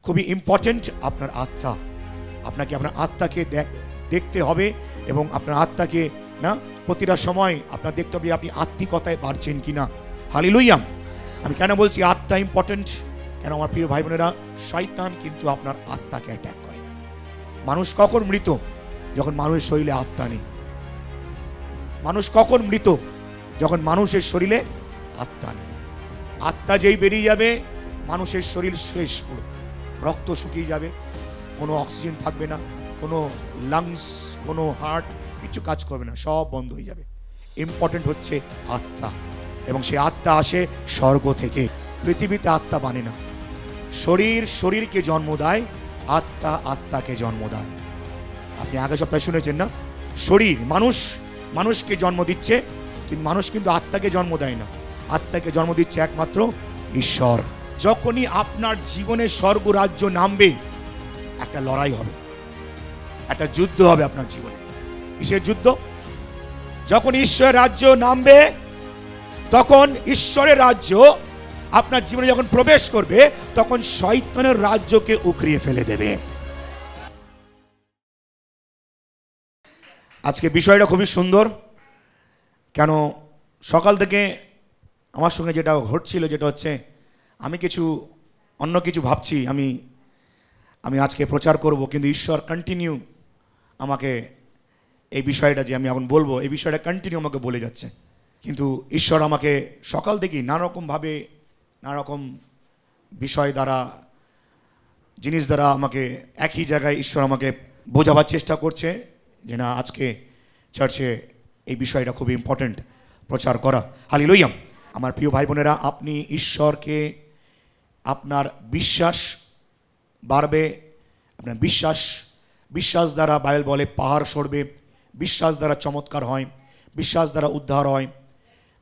খুবই ইম্পর্টেন্ট আপনার আত্মা। আপনাকে আপনার আত্মাকে দেখতে হবে এবং আপনার আত্মাকে না প্রতিটা সময় আপনার দেখতে হবে আপনি আত্মিকতায় বাড়ছেন কিনা। হালেলুয়া। আমি কেন বলছি আত্মা ইম্পর্টেন্ট, কেন আমার প্রিয় ভাই বোনেরা, শয়তান কিন্তু আপনার আত্মাকে অ্যাটাক করে। মানুষ কখন মৃত? যখন মানুষের শরীরে আত্মা নেই। মানুষ কখন মৃত? যখন মানুষের শরীরে আত্মা নেই। আত্মা যেই বেরিয়ে যাবে মানুষের শরীর শেষ, পুরো রক্ত শুকিয়ে যাবে, কোনো অক্সিজেন থাকবে না, কোনো লাংস, কোনো হার্ট কিছু কাজ করবে না, সব বন্ধ হয়ে যাবে। ইম্পর্টেন্ট হচ্ছে আত্মা, এবং সে আত্মা আসে স্বর্গ থেকে। পৃথিবীতে আত্মা বানে না। শরীর শরীরকে জন্ম দেয়, আত্মা আত্মাকে জন্ম দেয়। আপনি আগের সপ্তাহে শুনেছেন না, শরীর মানুষকে জন্ম দিচ্ছে, কিন্তু মানুষ কিন্তু আত্মাকে জন্ম দেয় না। আত্মাকে জন্ম দিচ্ছে একমাত্র ঈশ্বর। যখনই আপনার জীবনে স্বর্গ রাজ্য নামবে, একটা লড়াই হবে, একটা যুদ্ধ হবে আপনার জীবনে। কিসের যুদ্ধ? যখন ঈশ্বরের রাজ্য নামবে, তখন ঈশ্বরের রাজ্য আপনার জীবনে যখন প্রবেশ করবে, তখন শয়তানের রাজ্যকে উখড়িয়ে ফেলে দেবে। আজকে বিষয়টা খুবই সুন্দর। কেন সকাল থেকে আমার সঙ্গে যেটা ঘটছিল, যেটা হচ্ছে আমি অন্য কিছু ভাবছি, আমি আজকে প্রচার করব, কিন্তু ঈশ্বর কন্টিনিউ আমাকে এই বিষয়টা যে আমি এখন বলবো, এই বিষয়টা কন্টিনিউ আমাকে বলে যাচ্ছে। কিন্তু ঈশ্বর আমাকে সকাল থেকেই নানারকমভাবে, নানারকম বিষয় দ্বারা, জিনিস দ্বারা আমাকে একই জায়গায় ঈশ্বর আমাকে বোঝাবার চেষ্টা করছে যে না, আজকে চার্চে এই বিষয়টা খুবই ইম্পর্ট্যান্ট প্রচার করা। হালেলুয়া। আমার প্রিয় ভাই বোনেরা, আপনি ঈশ্বরকে, আপনার বিশ্বাস বাড়বে। আপনার বিশ্বাস দ্বারা বাইবেল বলে পাহাড় সরবে, বিশ্বাস দ্বারা চমৎকার হয়, বিশ্বাস দ্বারা উদ্ধার হয়,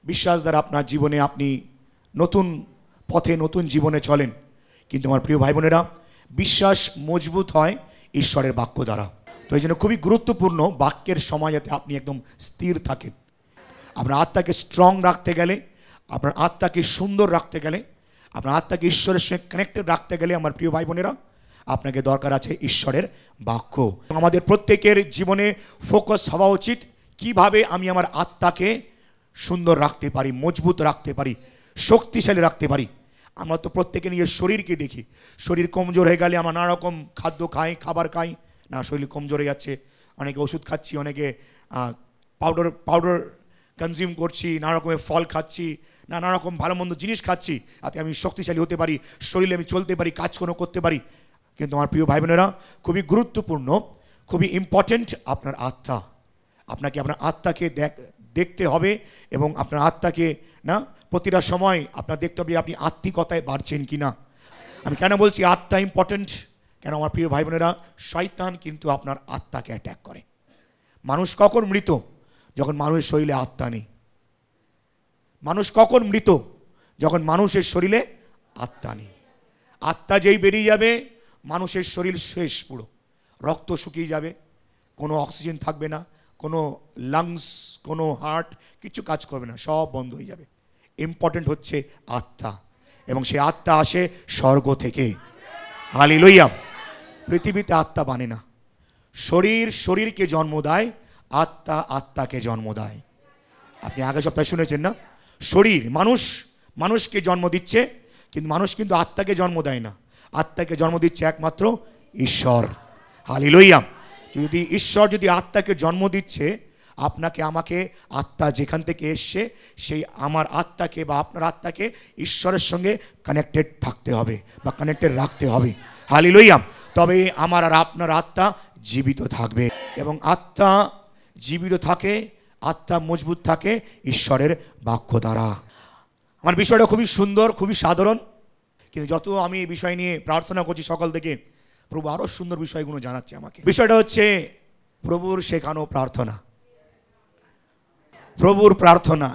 বিশ্বাস দ্বারা আপনার জীবনে আপনি নতুন পথে, নতুন জীবনে চলেন। কিন্তু আমার প্রিয় ভাই বোনেরা, বিশ্বাস মজবুত হয় ঈশ্বরের বাক্য দ্বারা। তো এই জন্য খুবই গুরুত্বপূর্ণ বাক্যের সময় যাতে আপনি একদম স্থির থাকেন। আপনার আত্মাকে স্ট্রং রাখতে গেলে, আপনার আত্মাকে সুন্দর রাখতে গেলে, আপনার আত্মাকে ঈশ্বরের সঙ্গে কানেক্টেড রাখতে গেলে, আমার প্রিয় ভাই বোনেরা, আপনাকে দরকার আছে ঈশ্বরের বাক্য। আমাদের প্রত্যেকের জীবনে ফোকাস হওয়া উচিত, কিভাবে আমি আমার আত্মাকে সুন্দর রাখতে পারি, মজবুত রাখতে পারি, শক্তিশালী রাখতে পারি। আমরা তো প্রত্যেকে নিজের শরীরকে দেখি। শরীর কমজোর হয়ে গেলে আমরা নানা রকম খাবার খাই, না শরীর কমজোর হয়ে যাচ্ছে, অনেকে ওষুধ খাচ্ছি, অনেকে পাউডার কনজিউম করছি, নানা রকমের ফল খাচ্ছি, নানা রকম ভালো মন্দ জিনিস খাচ্ছি, তাতে আমি শক্তিশালী হতে পারি, শরীরে আমি চলতে পারি, কাজকর্ম করতে পারি। কিন্তু আমার প্রিয় ভাই বোনেরা, খুবই গুরুত্বপূর্ণ, খুবই ইম্পর্টেন্ট আপনার আত্মা। আপনাকে আপনার আত্মাকে দেখতে হবে এবং আপনার আত্মাকে না প্রতিটা সময় আপনার দেখতে হবে আপনি আত্মিকতায় বাড়ছেন কিনা। আমি কেন বলছি আত্মা ইম্পর্টেন্ট, কেন আমার প্রিয় ভাই বোনেরা, শয়তান কিন্তু আপনার আত্মাকে অ্যাটাক করে। মানুষ কখন মৃত? যখন মানুষের শরীরে আত্মা নেই। মানুষ কখন মৃত? যখন মানুষের শরীরে আত্মা নেই। আত্মা যেই বেরিয়ে যাবে মানুষের শরীর শেষ, পুরো রক্ত শুকিয়ে যাবে, কোনো অক্সিজেন থাকবে না, কোনো লাংস, কোনো হার্ট কিছু কাজ করবে না, সব বন্ধ হয়ে যাবে। ইম্পর্টেন্ট হচ্ছে আত্মা, এবং সেই আত্মা আসে স্বর্গ থেকে। হালেলুয়া। পৃথিবীতে আত্মা বানে না। শরীর শরীরকে জন্ম দেয়, আত্মা আত্মাকে জন্ম দেয়। আপনি আগের সপ্তাহে শুনেছেন না, শরীর মানুষকে জন্ম দিচ্ছে, কিন্তু মানুষ কিন্তু আত্মাকে জন্ম দেয় না। আত্মাকে জন্ম দিচ্ছে একমাত্র ঈশ্বর। হালেলুয়া। যদি ঈশ্বর যদি আত্মাকে জন্ম দিচ্ছে, আপনাকে আমাকে, আত্মা যেখান থেকে এসছে, সেই আমার আত্মাকে বা আপনার আত্মাকে ঈশ্বরের সঙ্গে কানেক্টেড থাকতে হবে বা কানেক্টেড রাখতে হবে। হালেলুয়া। তবে আমার আর আপনার আত্মা জীবিত থাকবে, এবং আত্মা জীবিত থাকে, আত্মা মজবুত থাকে ঈশ্বরের বাক্য দ্বারা। আমার বিষয়টা খুবই সুন্দর, খুবই সাধারণ, কিন্তু যত আমি এই বিষয় নিয়ে প্রার্থনা করছি সকাল থেকে, প্রভু আরও সুন্দর বিষয়গুলো জানাচ্ছে আমাকে। বিষয়টা হচ্ছে প্রভুর শেখানো প্রার্থনা। প্রভুর প্রার্থনা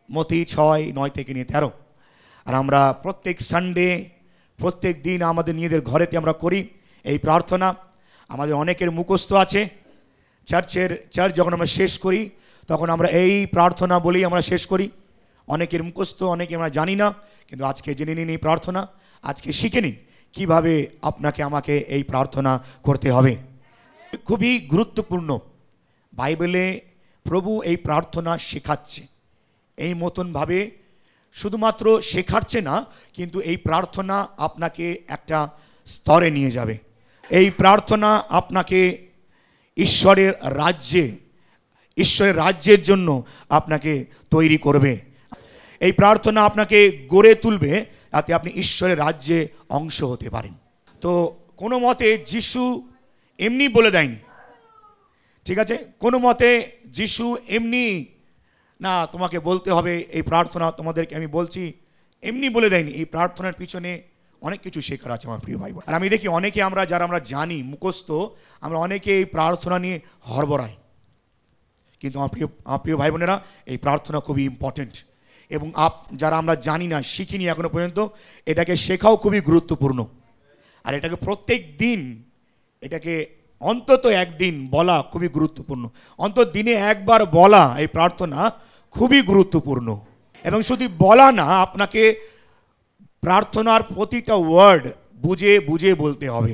মতি 6:9-13। আর আমরা প্রত্যেক সানডে, প্রত্যেক দিন আমাদের নিজেদের ঘরেতে আমরা করি এই প্রার্থনা। আমাদের অনেকের মুখস্থ আছে। চার্চ যখন আমরা শেষ করি, তখন আমরা এই প্রার্থনা বলেই আমরা শেষ করি। অনেকের মুখস্থ, অনেকে আমরা জানি না, কিন্তু আজকে জেনে নিন এই প্রার্থনা, আজকে শিখে নিন কিভাবে আপনাকে আমাকে এই প্রার্থনা করতে হবে। খুবই গুরুত্বপূর্ণ। বাইবেলে প্রভু এই প্রার্থনা শেখাচ্ছে, এই মতনভাবে শুধুমাত্র শেখাচ্ছে না, কিন্তু এই প্রার্থনা আপনাকে একটা স্তরে নিয়ে যাবে। এই প্রার্থনা আপনাকে ঈশ্বরের রাজ্যের জন্য আপনাকে তৈরি করবে। এই প্রার্থনা আপনাকে গড়ে তুলবে, যাতে আপনি ঈশ্বরের রাজ্যে অংশ হতে পারেন। তো কোনো মতে যিশু এমনি বলে দেয়নি, ঠিক আছে? কোনো মতে যিশু এমনি না তোমাকে বলতে হবে এই প্রার্থনা, তোমাদেরকে আমি বলছি, এমনি বলে দেয়নি। এই প্রার্থনার পিছনে অনেক কিছু শেখার আছে আমার প্রিয় ভাই বোন। আর আমি দেখি অনেকে যারা আমরা জানি মুখস্থ, আমরা অনেকে এই প্রার্থনা নিয়ে হড়বড়াই। কিন্তু আমার প্রিয় ভাই বোনেরা, এই প্রার্থনা খুবই ইম্পর্টেন্ট। এবং যারা আমরা জানি না, শিখিনি এখনো পর্যন্ত, এটাকে শেখাও খুবই গুরুত্বপূর্ণ। আর এটাকে প্রত্যেক দিন, এটাকে অন্তত একদিন বলা খুবই গুরুত্বপূর্ণ। অন্তত দিনে একবার বলা এই প্রার্থনা খুবই গুরুত্বপূর্ণ। এবং শুধু বলা না, আপনাকে প্রার্থনার প্রতিটা ওয়ার্ড বুঝে বুঝে বলতে হবে।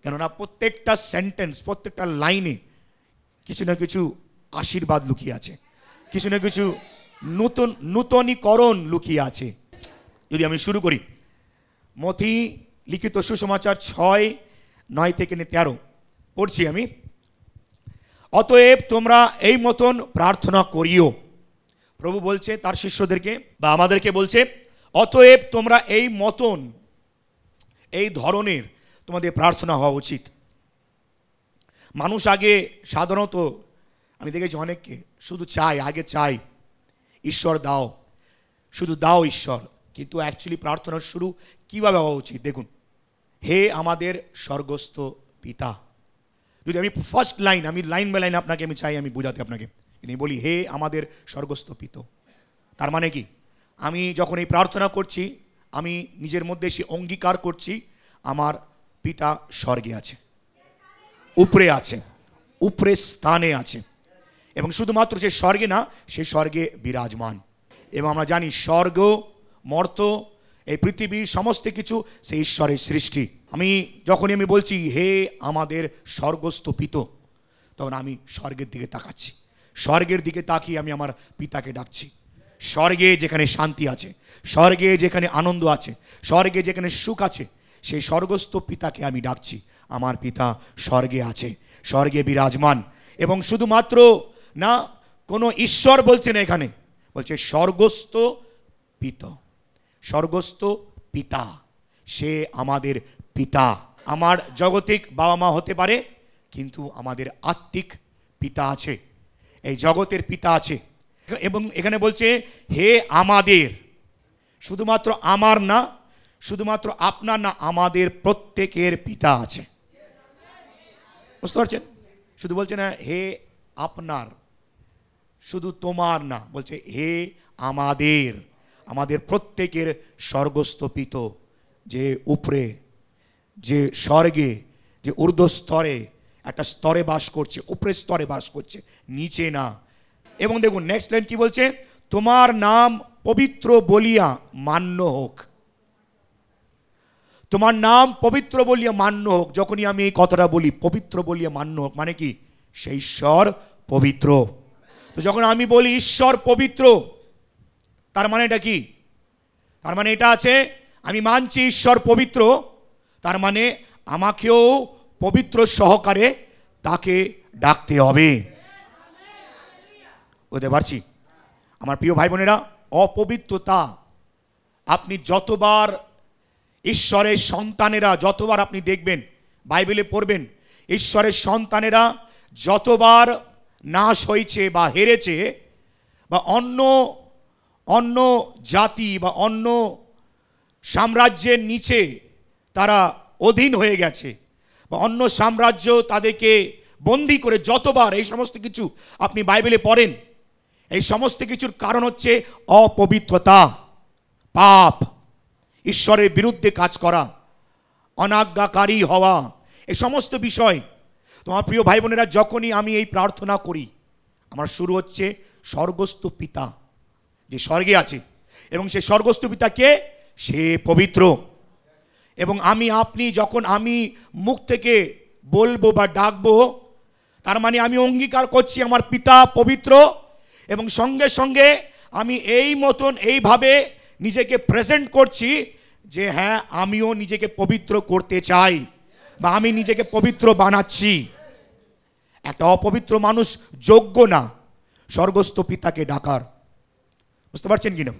কেননা প্রত্যেকটা সেন্টেন্স, প্রত্যেকটা লাইনে কিছু না কিছু আশীর্বাদ লুকিয়ে আছে, কিছু না কিছু নূতনীকরণ লুকিয়ে আছে। যদি আমি শুরু করি, মথি লিখিত সুসমাচার 6:9-13 পড়ছি আমি। অতএব তোমরা এই মতন প্রার্থনা করিও। প্রভু বলছে তার শিষ্যদেরকে বা আমাদেরকে বলছে, অতএব তোমরা এই মতন, এই ধরনের তোমাদের প্রার্থনা হওয়া উচিত। মানুষ আগে সাধারণত আমি দেখেছি অনেককে শুধু আগে চাই ঈশ্বর দাও, শুধু দাও ঈশ্বর। কিন্তু অ্যাকচুয়ালি প্রার্থনার শুরু কিভাবে হওয়া উচিত দেখুন, হে আমাদের স্বর্গস্থ পিতা। যদি আমি ফার্স্ট লাইন, আমি লাইন বাই লাইন আপনাকে আমি চাই আমি বোঝাতে আপনাকে, কিন্তু বলি হে আমাদের স্বর্গস্থ পিতা, তার মানে কি? আমি যখন এই প্রার্থনা করছি, আমি নিজের মধ্যে এসে অঙ্গীকার করছি আমার পিতা স্বর্গে আছে, উপরে আছে, উপরে স্থানে আছে। এবং শুধুমাত্র সে স্বর্গে না, সে স্বর্গে বিরাজমান। এবং আমরা জানি স্বর্গ, মর্ত, এই পৃথিবীর সমস্ত কিছু সে ঈশ্বরের সৃষ্টি। যখনই আমি বলছি হে আমাদের স্বর্গস্থ পিতা, তখন আমি স্বর্গের দিকে তাকাচ্ছি। স্বর্গের দিকে তাকিয়ে আমি আমার পিতাকে ডাকছি। স্বর্গে যেখানে শান্তি আছে, স্বর্গে যেখানে আনন্দ আছে, স্বর্গে যেখানে সুখ আছে, সেই স্বর্গস্থ পিতাকে আমি ডাকছি। আমার পিতা স্বর্গে আছে, স্বর্গে বিরাজমান। এবং শুধুমাত্র না, কোনো ঈশ্বর বলছে না, এখানে বলছে স্বর্গস্থ পিতা। স্বর্গস্থ পিতা, সে আমাদের পিতা। আমার জগতিক বাবা মা হতে পারে, কিন্তু আমাদের আত্মিক পিতা আছে, এই জগতের পিতা আছে। এবং এখানে বলছে হে আমাদের, শুধুমাত্র আমার না, শুধুমাত্র আপনার না, আমাদের প্রত্যেকের পিতা আছে। বুঝতে পারছেন? শুধু বলছে না হে আপনার, শুধু তোমার না, বলছে হে আমাদের, আমাদের প্রত্যেকের স্বর্গস্থ পিতা, যে উপরে, যে স্বর্গে, যে ঊর্ধ্বস্তরে একটা স্তরে বাস করছে, উপরের স্তরে বাস করছে, নিচে না। এবং দেখুন নেক্সট লাইন কি বলছে, তোমার নাম পবিত্র বলিয়া মান্য হোক। তোমার নাম পবিত্র বলিয়া মান্য হোক। যখনই আমি এই কথাটা বলি পবিত্র বলিয়া মান্য হোক, মানে কি? সেই ঈশ্বর পবিত্র। তো যখন আমি বলি ঈশ্বর পবিত্র, তার মানে এটা কি? তার মানে এটা আছে, আমি মানছি ঈশ্বর পবিত্র, তার মানে আমাকেও পবিত্র সহকারে তাকে ডাকতে হবে। বুঝতে পারছি আমার প্রিয় ভাই বোনেরা? অপবিত্রতা, আপনি যতবার ঈশ্বরের সন্তানেরা, যতবার আপনি দেখবেন বাইবেলে পড়বেন, ঈশ্বরের সন্তানেরা যতবার নাশ হয়েছে বা হেরেছে, বা অন্য জাতি বা অন্য সাম্রাজ্যের নিচে তারা অধীন হয়ে গেছে, বা অন্য সাম্রাজ্য তাদেরকে বন্দী করে, যতবার এই সমস্ত কিছু আপনি বাইবেলে পড়েন, এই সমস্ত কিছুর কারণ হচ্ছে অপবিত্রতা, পাপ, ঈশ্বরের বিরুদ্ধে কাজ করা, অনাজ্ঞাকারী হওয়া, এই সমস্ত বিষয়। তোমার প্রিয় ভাই বোনেরা, যখনই আমি এই প্রার্থনা করি, আমার শুরু হচ্ছে স্বর্গস্থ পিতা যে স্বর্গে আছে। এবং সে স্বর্গস্থ পিতা কে? সে পবিত্র। এবং আমি আপনি যখন আমি মুখ থেকে বলবো বা ডাকবো, তার মানে আমি অঙ্গীকার করছি আমার পিতা পবিত্র, এবং সঙ্গে সঙ্গে আমি এই মতন এইভাবে নিজেকে প্রেজেন্ট করছি যে হ্যাঁ আমিও নিজেকে পবিত্র করতে চাই বা আমি নিজেকে পবিত্র বানাচ্ছি। একটা অপবিত্র মানুষ যোগ্য না স্বর্গস্থ পিতাকে ডাকার। বুঝতে পারছেন কিনা?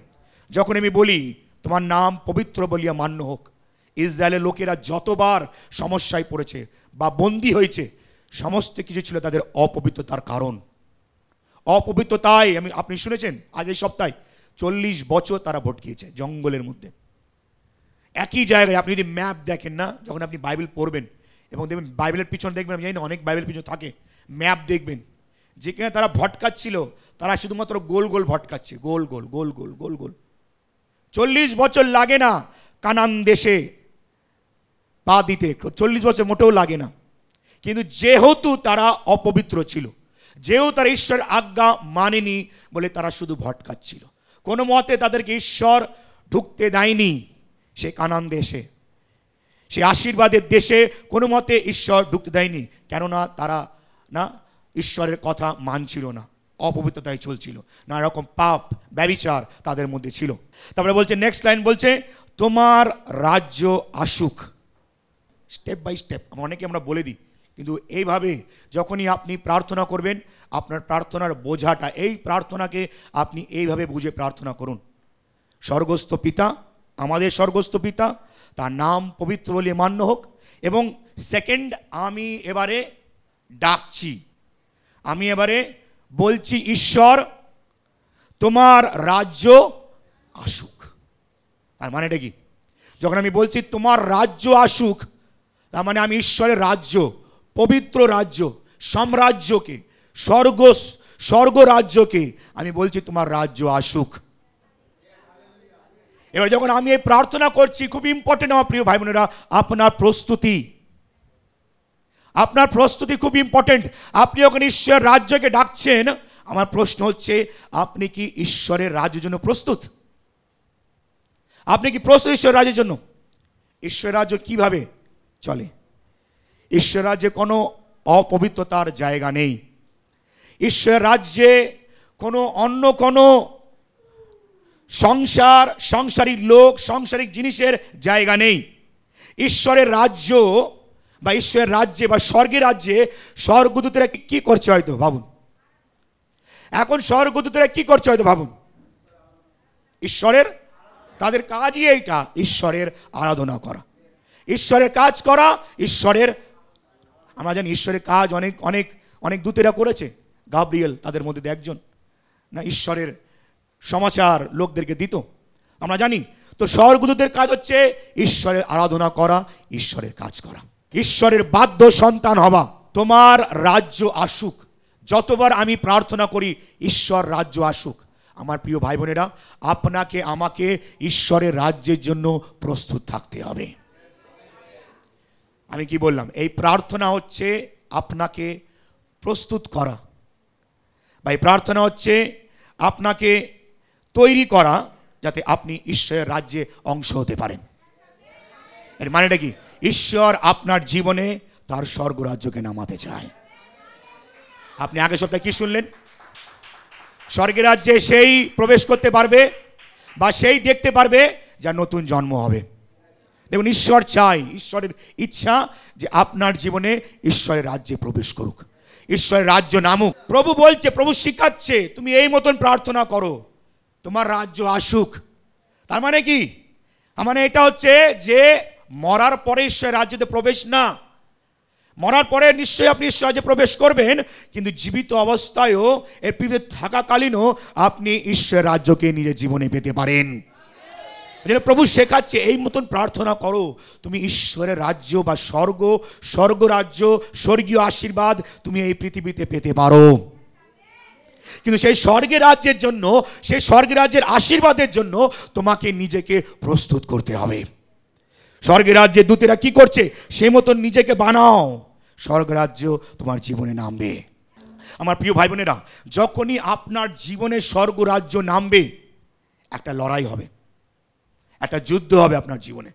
যখন আমি বলি তোমার নাম পবিত্র বলিয়া মান্য হোক, ইসরায়েলের লোকেরা যতবার সমস্যায় পড়েছে বা বন্দী হয়েছে, সমস্ত কিছু ছিল তাদের অপবিত্রতার কারণ। অপবিত্রতায় আপনি শুনেছেন আগের সপ্তাহে 40 বছর তারা ভটকিয়েছে জঙ্গলের মধ্যে, একই জায়গায়। আপনি যদি ম্যাপ দেখেন না, যখন আপনি বাইবেল পড়বেন এবং দেখবেন বাইবেলের পিছনে দেখবেন, আমি জানি না অনেক বাইবেল পিছনে থাকে, ম্যাপ দেখবেন যেখানে তারা ভটকাচ্ছিল, তারা শুধুমাত্র গোল গোল ভটকাচ্ছে, গোল গোল গোল গোল গোল গোল। 40 বছর লাগে না কানান দেশে পা দিতে, 40 বছর মোটেও লাগে না। কিন্তু যেহেতু তারা অপবিত্র ছিল, যেহেতু তারা ঈশ্বরের আজ্ঞা মানেনি বলে তারা শুধু ভটকাচ্ছিল, কোনো মতে তাদেরকে ঈশ্বর ঢুকতে দেয়নি সে কানান দেশে, সে আশীর্বাদের দেশে কোনো মতে ঈশ্বর ঢুকতে দেয়নি। কেননা তারা না ঈশ্বরের কথা মানছিল না, অপবিত্রতায় চলছিল, না রকম পাপ ব্যভিচার তাদের মধ্যে ছিল। তারপরে বলছে, নেক্সট লাইন বলছে, তোমার রাজ্য আসুক। স্টেপ বাই স্টেপ অনেকে আমরা বলে দিই, কিন্তু এইভাবে যখনই আপনি প্রার্থনা করবেন, আপনার প্রার্থনার বোঝাটা, এই প্রার্থনাকে আপনি এইভাবে বুঝে প্রার্থনা করুন। স্বর্গস্থ পিতা, আমাদের স্বর্গস্থ পিতা, তার নাম পবিত্র বলে মান্য হোক। এবং সেকেন্ড, আমি এবারে ডাকছি, আমি এবারে বলছি, ঈশ্বর তোমার রাজ্য আসুক। তার মানেটা কি? যখন আমি বলছি তোমার রাজ্য আসুক, তার মানে আমি ঈশ্বরের রাজ্য, পবিত্র রাজ্য, সাম্রাজ্যকে, স্বর্গ রাজ্যকে আমি বলছি তোমার রাজ্য আসুক। এবার যখন আমি এই প্রার্থনা করছি, খুব ইম্পর্টেন্ট আমার প্রিয় ভাই বোনেরা, আপনার প্রস্তুতি খুব ইম্পর্টেন্ট। আপনি যখন ঈশ্বরের রাজ্যকে ডাকছেন, আমার প্রশ্ন হচ্ছে, আপনি কি ঈশ্বরের রাজ্যের জন্য প্রস্তুত? আপনি কি প্রস্তুত ঈশ্বরের রাজ্যের জন্য? ঈশ্বরের রাজ্য কিভাবে চলে? ঈশ্বরের রাজ্যে কোনো অপবিত্রতার জায়গা নেই। ঈশ্বরের রাজ্যে অন্য কোনো সংসারিক লোক, সংসারিক জিনিসের জায়গা নেই। ঈশ্বরের রাজ্য বা ঈশ্বরের রাজ্যে বা স্বর্গের রাজ্যে স্বর্গদূতেরা কি করছে হয়তো ভাবুন। এখন স্বর্গদূতেরা কি করছে হয়তো ভাবুন। তাদের কাজই এইটা, ঈশ্বরের আরাধনা করা, ঈশ্বরের কাজ করা। আমরা জানি ঈশ্বরের কাজ অনেক অনেক অনেক দূতেরা করেছে। গাব্রিয়েল তাদের মধ্যে একজন, না ঈশ্বরের সমাচার লোকদেরকে দিত, আমরা জানি। তো স্বর্গদূতের কাজ হচ্ছে ঈশ্বরের আরাধনা করা, ঈশ্বরের কাজ করা, ঈশ্বরের বাধ্য সন্তান হওয়া। তোমার রাজ্য আসুক। যতবার আমি প্রার্থনা করি ঈশ্বর রাজ্য আসুক, আমার প্রিয় ভাই বোনেরা, আপনাকে আমাকে ঈশ্বরের রাজ্যের জন্য প্রস্তুত থাকতে হবে। আমি কি বললাম? এই প্রার্থনা হচ্ছে আপনাকে প্রস্তুত করা, বা এই প্রার্থনা হচ্ছে আপনাকে তৈরি করা, যাতে আপনি ঈশ্বরের রাজ্যে অংশ হতে পারেন। এর মানেটা কি? ঈশ্বর আপনার জীবনে তার স্বর্গ রাজ্যকে নামাতে চায়। আপনি আগের সপ্তাহে কি শুনলেন? স্বর্গের রাজ্যে সেই প্রবেশ করতে পারবে বা সেই দেখতে পারবে যার নতুন জন্ম হবে। দেখুন, ঈশ্বর চাই, ঈশ্বরের ইচ্ছা যে আপনার জীবনে ঈশ্বরের রাজ্যে প্রবেশ করুক, ঈশ্বরের রাজ্য নামুক। প্রভু বলছে, প্রভু শিখাচ্ছে, তুমি এই মতন প্রার্থনা করো, তোমার রাজ্য আসুক। তার মানে কি? মানে এটা হচ্ছে যে মরার পরে ঈশ্বরের রাজ্যে প্রবেশ না, মরার পরে নিশ্চয়ই আপনি ঈশ্বর রাজ্যে প্রবেশ করবেন, কিন্তু জীবিত অবস্থায়ও এর পৃথিবীতে থাকাকালীনও আপনি ঈশ্বরের রাজ্যকে নিজের জীবনে পেতে পারেন। প্রভু শেখাচ্ছে এই মতন প্রার্থনা করো, তুমি ঈশ্বরের রাজ্য বা স্বর্গ রাজ্য, স্বর্গীয় আশীর্বাদ তুমি এই পৃথিবীতে পেতে পারো। কিন্তু সেই স্বর্গের রাজ্যের জন্য, সেই স্বর্গের রাজ্যের আশীর্বাদের জন্য তোমাকে নিজেকে প্রস্তুত করতে হবে। স্বর্গের রাজ্যের দূতেরা কি করছে? সেই মতন নিজেকে বানাও, স্বর্গ রাজ্য তোমার জীবনে নামবে। আমার প্রিয় ভাই বোনেরা, যখনই আপনার জীবনে স্বর্গ রাজ্য নামবে, একটা লড়াই হবে, একটা যুদ্ধ হবে আপনার জীবনে।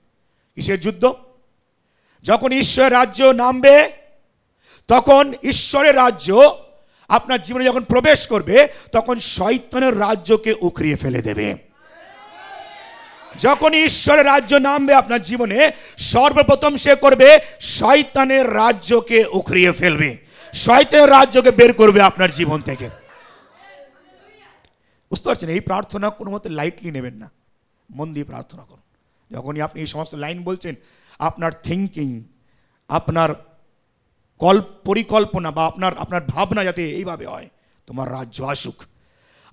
কিসের যুদ্ধ? যখন ঈশ্বরের রাজ্য নামবে, তখন ঈশ্বরের রাজ্য আপনার জীবনে যখন প্রবেশ করবে, তখন শয়তানের রাজ্যকে উখড়িয়ে ফেলে দেবে। যখন ঈশ্বরের রাজ্য নামবে আপনার জীবনে, সর্বপ্রথম সে করবে শয়তানের রাজ্যকে উখড়িয়ে ফেলবে, শয়তানের রাজ্যকে বের করবে আপনার জীবন থেকে। বুঝতে পারছেন? এই প্রার্থনা কোনো মতে লাইটলি নেবেন না, মন দিয়ে প্রার্থনা করুন। যখনই আপনি এই সমস্ত লাইন বলছেন, আপনার থিঙ্কিং, আপনার পরিকল্পনা বা আপনার ভাবনা যাতে এইভাবে হয়, তোমার রাজ্য আসুক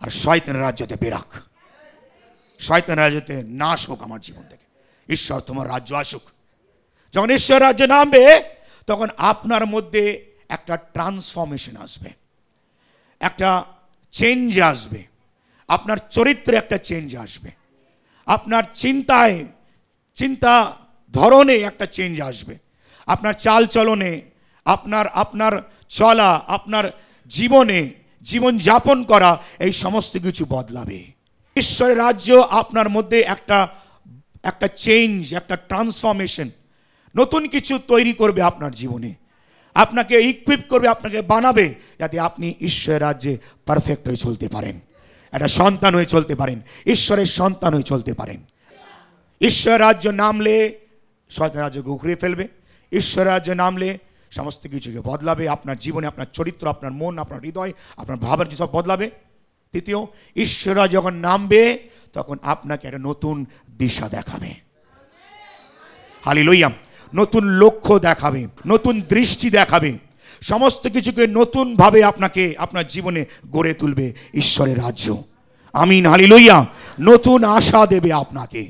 আর শয়তানের রাজ্যতে বেরাক, শয়তানের রাজ্যতে নাশ হোক আমার জীবন থেকে। ঈশ্বর তোমার রাজ্য আসুক। যখন ঈশ্বর রাজ্য নামবে, তখন আপনার মধ্যে একটা ট্রান্সফরমেশন আসবে, একটা চেঞ্জ আসবে, আপনার চরিত্রে একটা চেঞ্জ আসবে, আপনার চিন্তা ধরনে একটা চেঞ্জ আসবে, আপনার চাল চলনে, আপনার চলা, আপনার জীবন যাপন করা, এই সমস্ত কিছু বদলাবে। ঈশ্বরের রাজ্য আপনার মধ্যে একটা চেঞ্জ, একটা ট্রান্সফরমেশন, নতুন কিছু তৈরি করবে আপনার জীবনে, আপনাকে ইকুইপ করবে, আপনাকে বানাবে, যাতে আপনি ঈশ্বরের রাজ্যে পারফেক্ট হয়ে চলতে পারেন, একটা সন্তান হয়ে চলতে পারেন, ঈশ্বরের সন্তান হয়ে চলতে পারেন। ঈশ্বরের রাজ্য নামলে শয়তানের রাজ্যকে উখড়িয়ে ফেলবে, ঈশ্বরের রাজ্য নামলে সমস্ত কিছুকে বদলাবে, আপনার জীবনে আপনার চরিত্র, আপনার মন, আপনার হৃদয়, আপনার ভাবের সব বদলাবে। তৃতীয়, ঈশ্বররা যখন নামবে, তখন আপনাকে একটা নতুন দিশা দেখাবে। হালেলুয়া! নতুন লক্ষ্য দেখাবে, নতুন দৃষ্টি দেখাবে, সমস্ত কিছুকে নতুনভাবে আপনার জীবনে গড়ে তুলবে ঈশ্বরের রাজ্য। আমিন, হালেলুয়া! নতুন আশা দেবে আপনাকে,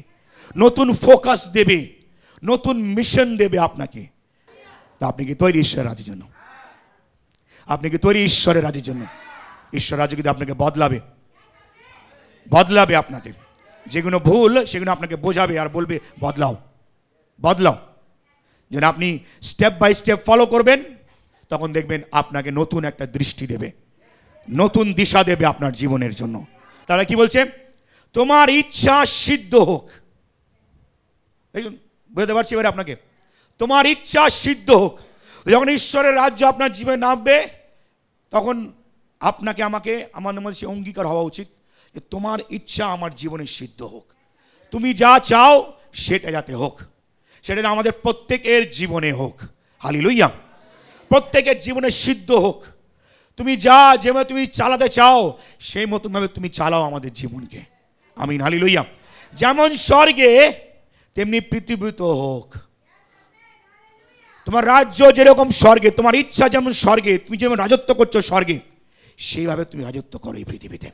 নতুন ফোকাস দেবে, নতুন মিশন দেবে আপনাকে। তা আপনি কি তৈরি ঈশ্বরের রাজ্যের জন্য? আপনি কি তৈরি ঈশ্বরের রাজ্যের জন্য? ঈশ্বর রাজ্য কিন্তু আপনাকে বদলাবে আপনাকে। যেগুলো ভুল সেগুলো আপনাকে বোঝাবে আর বলবে বদলাও। যেন আপনি স্টেপ বাই স্টেপ ফলো করবেন, তখন দেখবেন আপনাকে নতুন একটা দৃষ্টি দেবে, নতুন দিশা দেবে আপনার জীবনের জন্য। তারা কি বলছে? তোমার ইচ্ছা সিদ্ধ হোক। দেখুন, বুঝতে পারছি এবারে আপনাকে, তোমার ইচ্ছা সিদ্ধ হোক। যখন ঈশ্বরের রাজ্য আপনার জীবনে নামবে, তখন আপনাকে আমার মধ্যে সে অঙ্গীকার হওয়া উচিত যে তোমার ইচ্ছা আমার জীবনে সিদ্ধ হোক। তুমি যা চাও সেটা যাতে হোক, সেটা আমাদের প্রত্যেকের জীবনে হোক। হালেলুয়া! প্রত্যেকের জীবনে সিদ্ধ হোক। তুমি যেভাবে তুমি চালাতে চাও, সেই মতনভাবে তুমি চালাও আমাদের জীবনকে। আমিন, হালেলুয়া! যেমন স্বর্গে তেমনি পৃথিবীতে হোক। তোমার রাজ্য যেরকম স্বর্গে, তোমার ইচ্ছা যেমন স্বর্গে, তুমি যেমন রাজত্ব করছো স্বর্গে, সেইভাবে তুমি রাজত্ব করো এই পৃথিবীতে।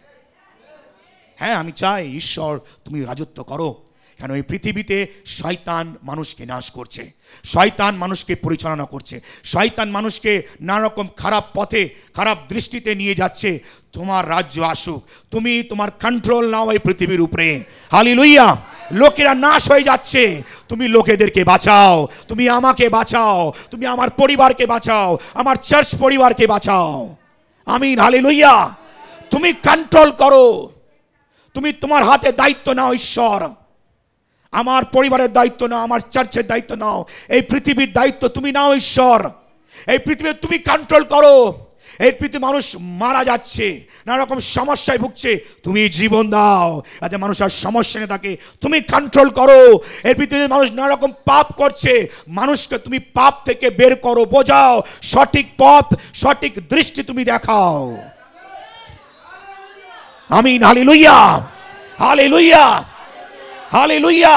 হ্যাঁ, আমি চাই ঈশ্বর তুমি রাজত্ব করো, কেন এই পৃথিবীতে শয়তান মানুষকে নাশ করছে, শয়তান মানুষকে পরিচালনা করছে, শয়তান মানুষকে নানা রকম খারাপ পথে, খারাপ দৃষ্টিতে নিয়ে যাচ্ছে। তোমার রাজ্য আসুক, তুমি তোমার কন্ট্রোল নাও এই পৃথিবীর উপরে। হালেলুয়া! লোকেরা নাশ হয়ে যাচ্ছে, তুমি লোকেদেরকে বাঁচাও, তুমি আমাকে বাঁচাও, তুমি আমার পরিবারকে বাঁচাও, আমার চার্চ পরিবারকে বাঁচাও। আমিন, হালেলুয়া! তুমি কন্ট্রোল করো, তুমি তোমার হাতে দায়িত্ব নাও। ঈশ্বর, আমার পরিবারের দায়িত্ব নাও, আমার চার্চের দায়িত্ব নাও, এই পৃথিবীর দায়িত্ব তুমি নাও। ঈশ্বর, এই পৃথিবী তুমি কন্ট্রোল করো। এই পৃথিবী মানুষ মারা যাচ্ছে, নানা রকম সমস্যায় ভুগছে, তুমি জীবন দাও যাতে মানুষ আর সমস্যা নিয়ে থাকে। তুমি কন্ট্রোল করো। এই পৃথিবীতে মানুষ নানা রকম পাপ করছে, মানুষকে তুমি পাপ থেকে বের করো, বোঝাও, সঠিক পথ, সঠিক দৃষ্টি তুমি দেখাও। আমিন, হালেলুয়া! হালেলুয়া! হালেলুয়া!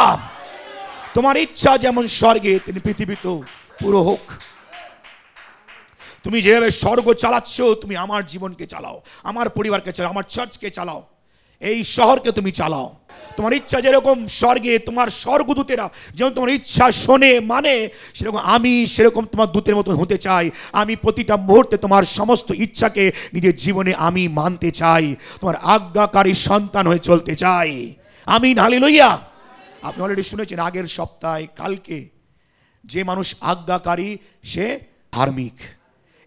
তোমার ইচ্ছা যেমন স্বর্গে তেমনি পৃথিবীতেও পুরো হোক। তুমি যেভাবে স্বর্গ চালাচ্ছ, তুমি আমার জীবনকে চালাও, আমার পরিবারকে চালাও, আমার চার্চকে চালাও, এই শহরকে তুমি চালাও। তোমার ইচ্ছা যেরকম স্বর্গে, তোমার স্বর্গদূতেরা যেমন তোমার ইচ্ছা শোনে মানে, সেরকম তোমার দূতের মতন হতে চাই। আমি প্রতিটা মুহূর্তে তোমার সমস্ত ইচ্ছাকে নিজের জীবনে আমি মানতে চাই, তোমার আজ্ঞাকারী সন্তান হয়ে চলতে চাই। আমিন, হালেলুয়া! আপনি অলরেডি শুনেছেন আগের সপ্তাহে, কালকে, যে মানুষ আজ্ঞাকারী সে ধার্মিক,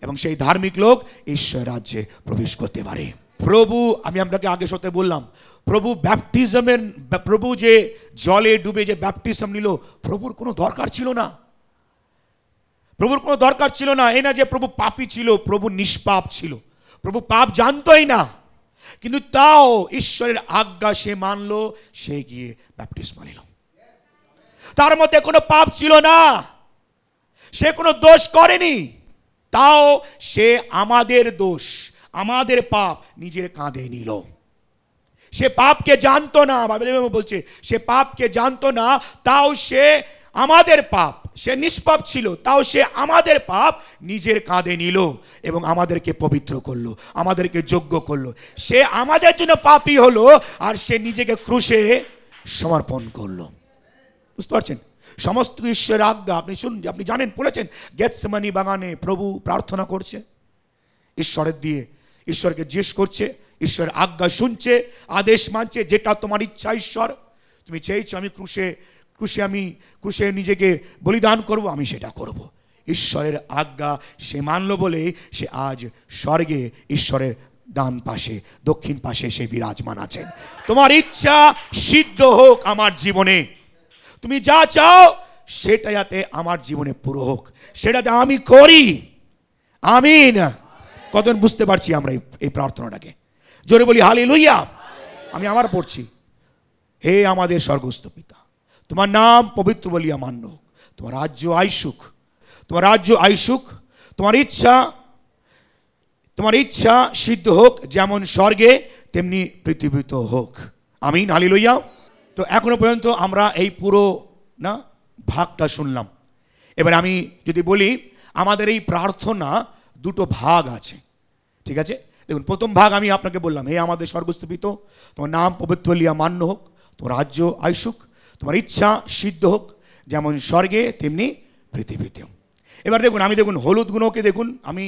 এবং সেই ধার্মিক লোক ঈশ্বর রাজ্যে প্রবেশ করতে পারে। প্রভু, আমি আপনাকে আগে সাথে বললাম, প্রভু ব্যাপটিজমের, প্রভু যে জলে ডুবে যে ব্যাপটিজম নিল, প্রভুর কোনো দরকার ছিল না। প্রভুর কোনো দরকার ছিল না। এই না যে প্রভু পাপী ছিল, প্রভু নিষ্পাপ ছিল, প্রভু পাপ জানতই না, কিন্তু তাও ঈশ্বরের আজ্ঞা সে মানলো, সে গিয়ে ব্যাপটিজম নিল। তার মধ্যে কোনো পাপ ছিল না, সে কোনো দোষ করেনি, তাও সে আমাদের দোষ, আমাদের পাপ নিজের কাঁধে নিল। সে পাপকে জানতো না, বাইবেল বলছে সে পাপকে জানতো না, তাও সে আমাদের পাপ, সে নিষ্পাপ ছিল, তাও সে আমাদের পাপ নিজের কাঁধে নিল এবং আমাদেরকে পবিত্র করলো, আমাদেরকে যোগ্য করলো। সে আমাদের জন্য পাপী হলো আর সে নিজেকে ক্রুশে সমর্পণ করলো। বুঝতে পারছেন? সমস্ত ঈশ্বরের আজ্ঞা আপনি শুনুন, আপনি জানেন, পড়েছেন গেতসেমানি বাগানে প্রভু প্রার্থনা করছে, ঈশ্বরের দিয়ে ঈশ্বরকে জিজ্ঞেস করছে, ঈশ্বরের আজ্ঞা শুনছে, আদেশ মানছে, যেটা তোমার ইচ্ছা ঈশ্বর, তুমি চেয়েছো আমি ক্রুশে নিজেকে বলিদান করব, আমি সেটা করব। ঈশ্বরের আজ্ঞা সে মানলো বলে সে আজ স্বর্গে ঈশ্বরের ডান পাশে, দক্ষিণ পাশে সে বিরাজমান আছেন। তোমার ইচ্ছা সিদ্ধ হোক আমার জীবনে, তুমি যা চাও সেটা যাতে আমার জীবনে পুরো হোক, সেটাতে আমি করি। আমিন। কতজন বুঝতে পারছি আমরা এই প্রার্থনাটাকে? জোরে বলি হালেলুয়া। আমি আমার পড়ছি, হে আমাদের স্বর্গস্থ পিতা, তোমার নাম পবিত্র বলিয়া মান্য হোক, তোমার রাজ্য আইসুক, তোমার রাজ্য আইসুক, তোমার ইচ্ছা সিদ্ধ হোক, যেমন স্বর্গে তেমনি পৃথিবীতে হোক। আমিন হালেলুয়া। তো এখনো পর্যন্ত আমরা এই পুরো না ভাগটা শুনলাম। এবার আমি যদি বলি, আমাদের এই প্রার্থনা দুটো ভাগ আছে, ঠিক আছে? দেখুন, প্রথম ভাগ আমি আপনাকে বললাম, হে আমাদের স্বর্গস্থ পিতা, তোমার নাম পবিত্র বলিয়া মান্য হোক, তোমার রাজ্য আইসুক, তোমার ইচ্ছা সিদ্ধ হোক, যেমন স্বর্গে তেমনি পৃথিবীতেও। এবার দেখুন, দেখুন হলুদ গুণকে দেখুন, আমি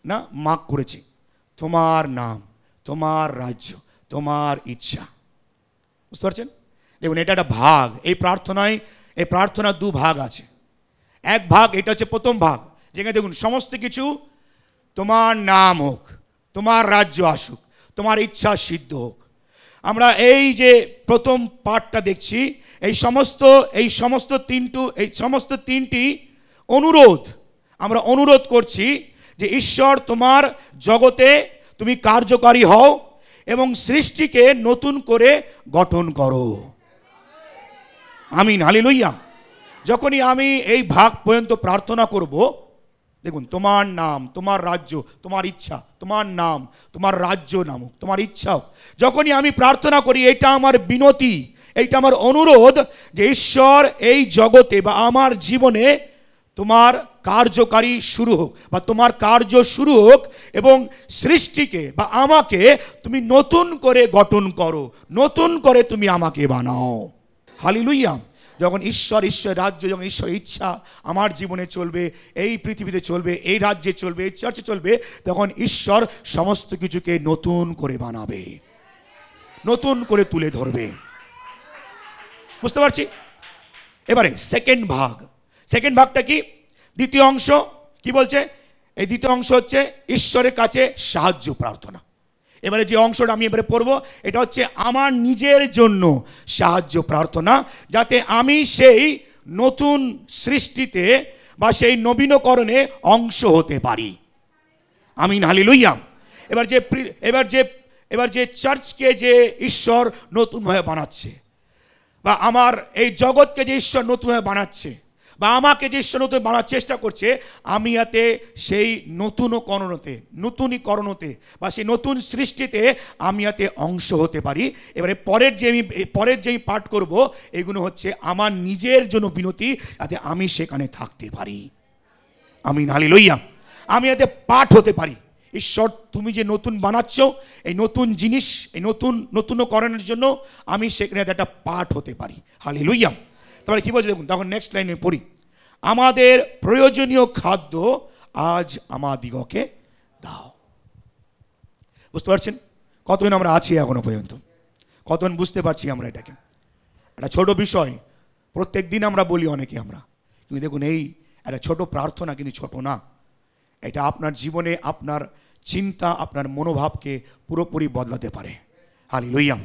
না মার্ক করেছি, তোমার নাম, তোমার রাজ্য, তোমার ইচ্ছা। বুঝতে পারছেন? দেখুন, এটা একটা ভাগ। এই প্রার্থনার দু ভাগ আছে। এক ভাগ, এটা হচ্ছে প্রথম ভাগ, যেখানে দেখুন সমস্ত কিছু তোমার নাম হোক, তোমার রাজ্য আসুক, তোমার ইচ্ছা সিদ্ধ হোক। আমরা এই যে প্রথম পার্টটা দেখছি, এই সমস্ত তিনটি অনুরোধ, আমরা অনুরোধ করছি যে ঈশ্বর তোমার জগতে তুমি কার্যকারী হও এবং সৃষ্টিকে নতুন করে গঠন করো। আমিন হালেলুয়া। যখনই আমি এই ভাগ পর্যন্ত প্রার্থনা করব, দেখুন, তোমার নাম, তোমার রাজ্য, তোমার ইচ্ছা, তোমার নাম, তোমার রাজ্য নামক, তোমার ইচ্ছা, যখনই আমি প্রার্থনা করি, এটা আমার বিনতি, এইটা আমার অনুরোধ যে ঈশ্বর এই জগতে বা আমার জীবনে তোমার কার্যকারী শুরু হোক, বা তোমার কার্য শুরু হোক এবং সৃষ্টিকে বা আমাকে তুমি নতুন করে গঠন করো, নতুন করে তুমি আমাকে বানাও। হালেলুয়া। যখন ঈশ্বর রাজ্য, যখন ঈশ্বর ইচ্ছা আমার জীবনে চলবে, এই পৃথিবীতে চলবে, এই রাজ্যে চলবে, এই চার্চে চলবে, তখন ঈশ্বর সমস্ত কিছুকে নতুন করে বানাবে, নতুন করে তুলে ধরবে। বুঝতে পারছি? এবারে সেকেন্ড ভাগটা কি? দ্বিতীয় অংশ কি বলছে? এই দ্বিতীয় অংশ হচ্ছে ঈশ্বরের কাছে সাহায্য প্রার্থনা। এবারে যে অংশটা আমি এবারে পড়বো, এটা হচ্ছে আমার নিজের জন্য সাহায্য প্রার্থনা, যাতে আমি সেই নতুন সৃষ্টিতে বা সেই নবীনকরণে অংশ হতে পারি। আমিন হালেলুয়া। এবার যে চার্চকে যে ঈশ্বর নতুনভাবে বানাচ্ছে, বা আমার এই জগৎকে যে ঈশ্বর নতুনভাবে বানাচ্ছে, বা আমাকে যে ঈশ্বর নতুন বানার চেষ্টা করছে, আমি যাতে সেই নতুনীকরণতে বা সেই নতুন সৃষ্টিতে আমি যাতে অংশ হতে পারি। এবারে পরের যে আমি পাঠ করব, এগুলো হচ্ছে আমার নিজের জন্য বিনতি, যাতে আমি সেখানে থাকতে পারি। আমিন হালেলুয়া। আমি যাতে পাঠ হতে পারি। ঈশ্বর, তুমি যে নতুন বানাচ্ছ, এই নতুন জিনিস, এই নতুনকরণের জন্য আমি সেখানে একটা পাঠ হতে পারি। হালেলুয়া। তারপরে কি বলছে দেখুন, তখন নেক্সট লাইনে পড়ি, আমাদের প্রয়োজনীয় খাদ্য আজ আমাদিগকে দাও। বুঝতে পারছেন কতদিন আমরা আছি এখনো পর্যন্ত? কতদিন বুঝতে পারছি আমরা এটাকে? একটা ছোট বিষয়, প্রত্যেক দিন আমরা বলি অনেকে আমরা, কিন্তু দেখুন এই একটা ছোট প্রার্থনা কিন্তু ছোট না। এটা আপনার জীবনে আপনার চিন্তা আপনার মনোভাবকে পুরোপুরি বদলাতে পারে। Hallelujah,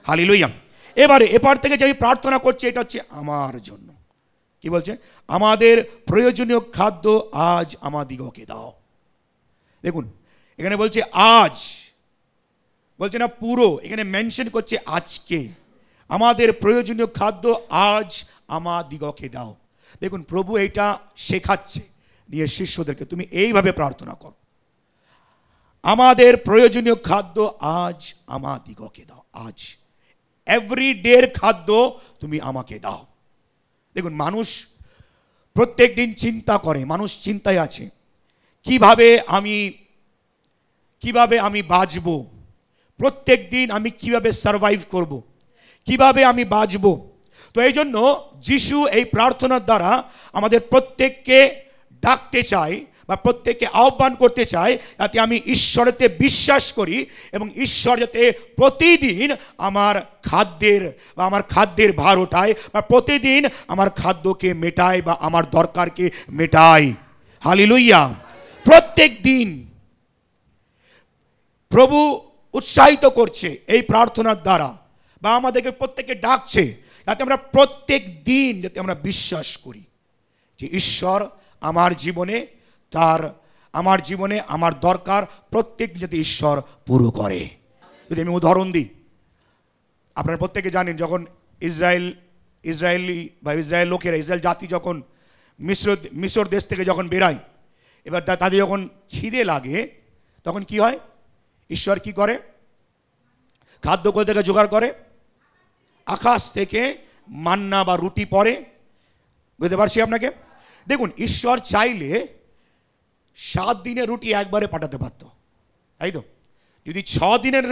hallelujah. এবারে এপার থেকে যে আমি প্রার্থনা করছি এটা হচ্ছে আমার জন্য। কি বলছে? আমাদের প্রয়োজনীয় খাদ্য আজ আমাদিগকে দাও। দেখুন এখানে বলছে আজ, বলছে না পুরো, এখানে মেনশন করছে আজকে। আমাদের প্রয়োজনীয় খাদ্য আজ আমাদিগকে দাও। দেখুন প্রভু এটা শেখাচ্ছে নিয়ে শিষ্যদেরকে, তুমি এইভাবে প্রার্থনা করো, আমাদের প্রয়োজনীয় খাদ্য আজ আমাদিগকে দাও। আজ এভরিডের খাদ্য তুমি আমাকে দাও। দেখুন মানুষ প্রত্যেক দিন চিন্তা করে, মানুষ চিন্তায় আছে কিভাবে আমি বাঁচব, প্রত্যেক দিন আমি কিভাবে সারভাইভ করব, কিভাবে আমি বাঁচব। তো এই জন্য যিশু এই প্রার্থনার দ্বারা আমাদের প্রত্যেককে ডাকতে চায় বা প্রত্যেককে আহ্বান করতে চায়, যাতে আমি ঈশ্বরেতে বিশ্বাস করি এবং ঈশ্বর যাতে প্রতিদিন আমার খাদ্যের ভার ওঠায় বা প্রতিদিন আমার খাদ্যকে মেটায় বা আমার দরকারকে মেটায়। হালেলুয়া। প্রত্যেক দিন প্রভু উৎসাহিত করছে এই প্রার্থনার দ্বারা, বা আমাদেরকে প্রত্যেককে ডাকছে যাতে আমরা প্রত্যেক দিন যাতে আমরা বিশ্বাস করি যে ঈশ্বর আমার জীবনে আমার দরকার প্রত্যেক যাতে ঈশ্বর পুরো করে। যদি আমি উদাহরণ দিই, আপনারা প্রত্যেকে জানেন যখন ইসরায়েল জাতি যখন মিশর দেশ থেকে যখন বেরায়, এবার তাদের যখন খিদে লাগে তখন কি হয়? ঈশ্বর কি করে? খাদ্য কোথা থেকে জোগাড় করে? আকাশ থেকে মান্না বা রুটি পড়ে। বুঝতে পারছি আপনাকে? দেখুন ঈশ্বর চাইলে 7 দিনের রুটি একবারে পাঠাতে পারত, তাই তো? যদি 6 দিনের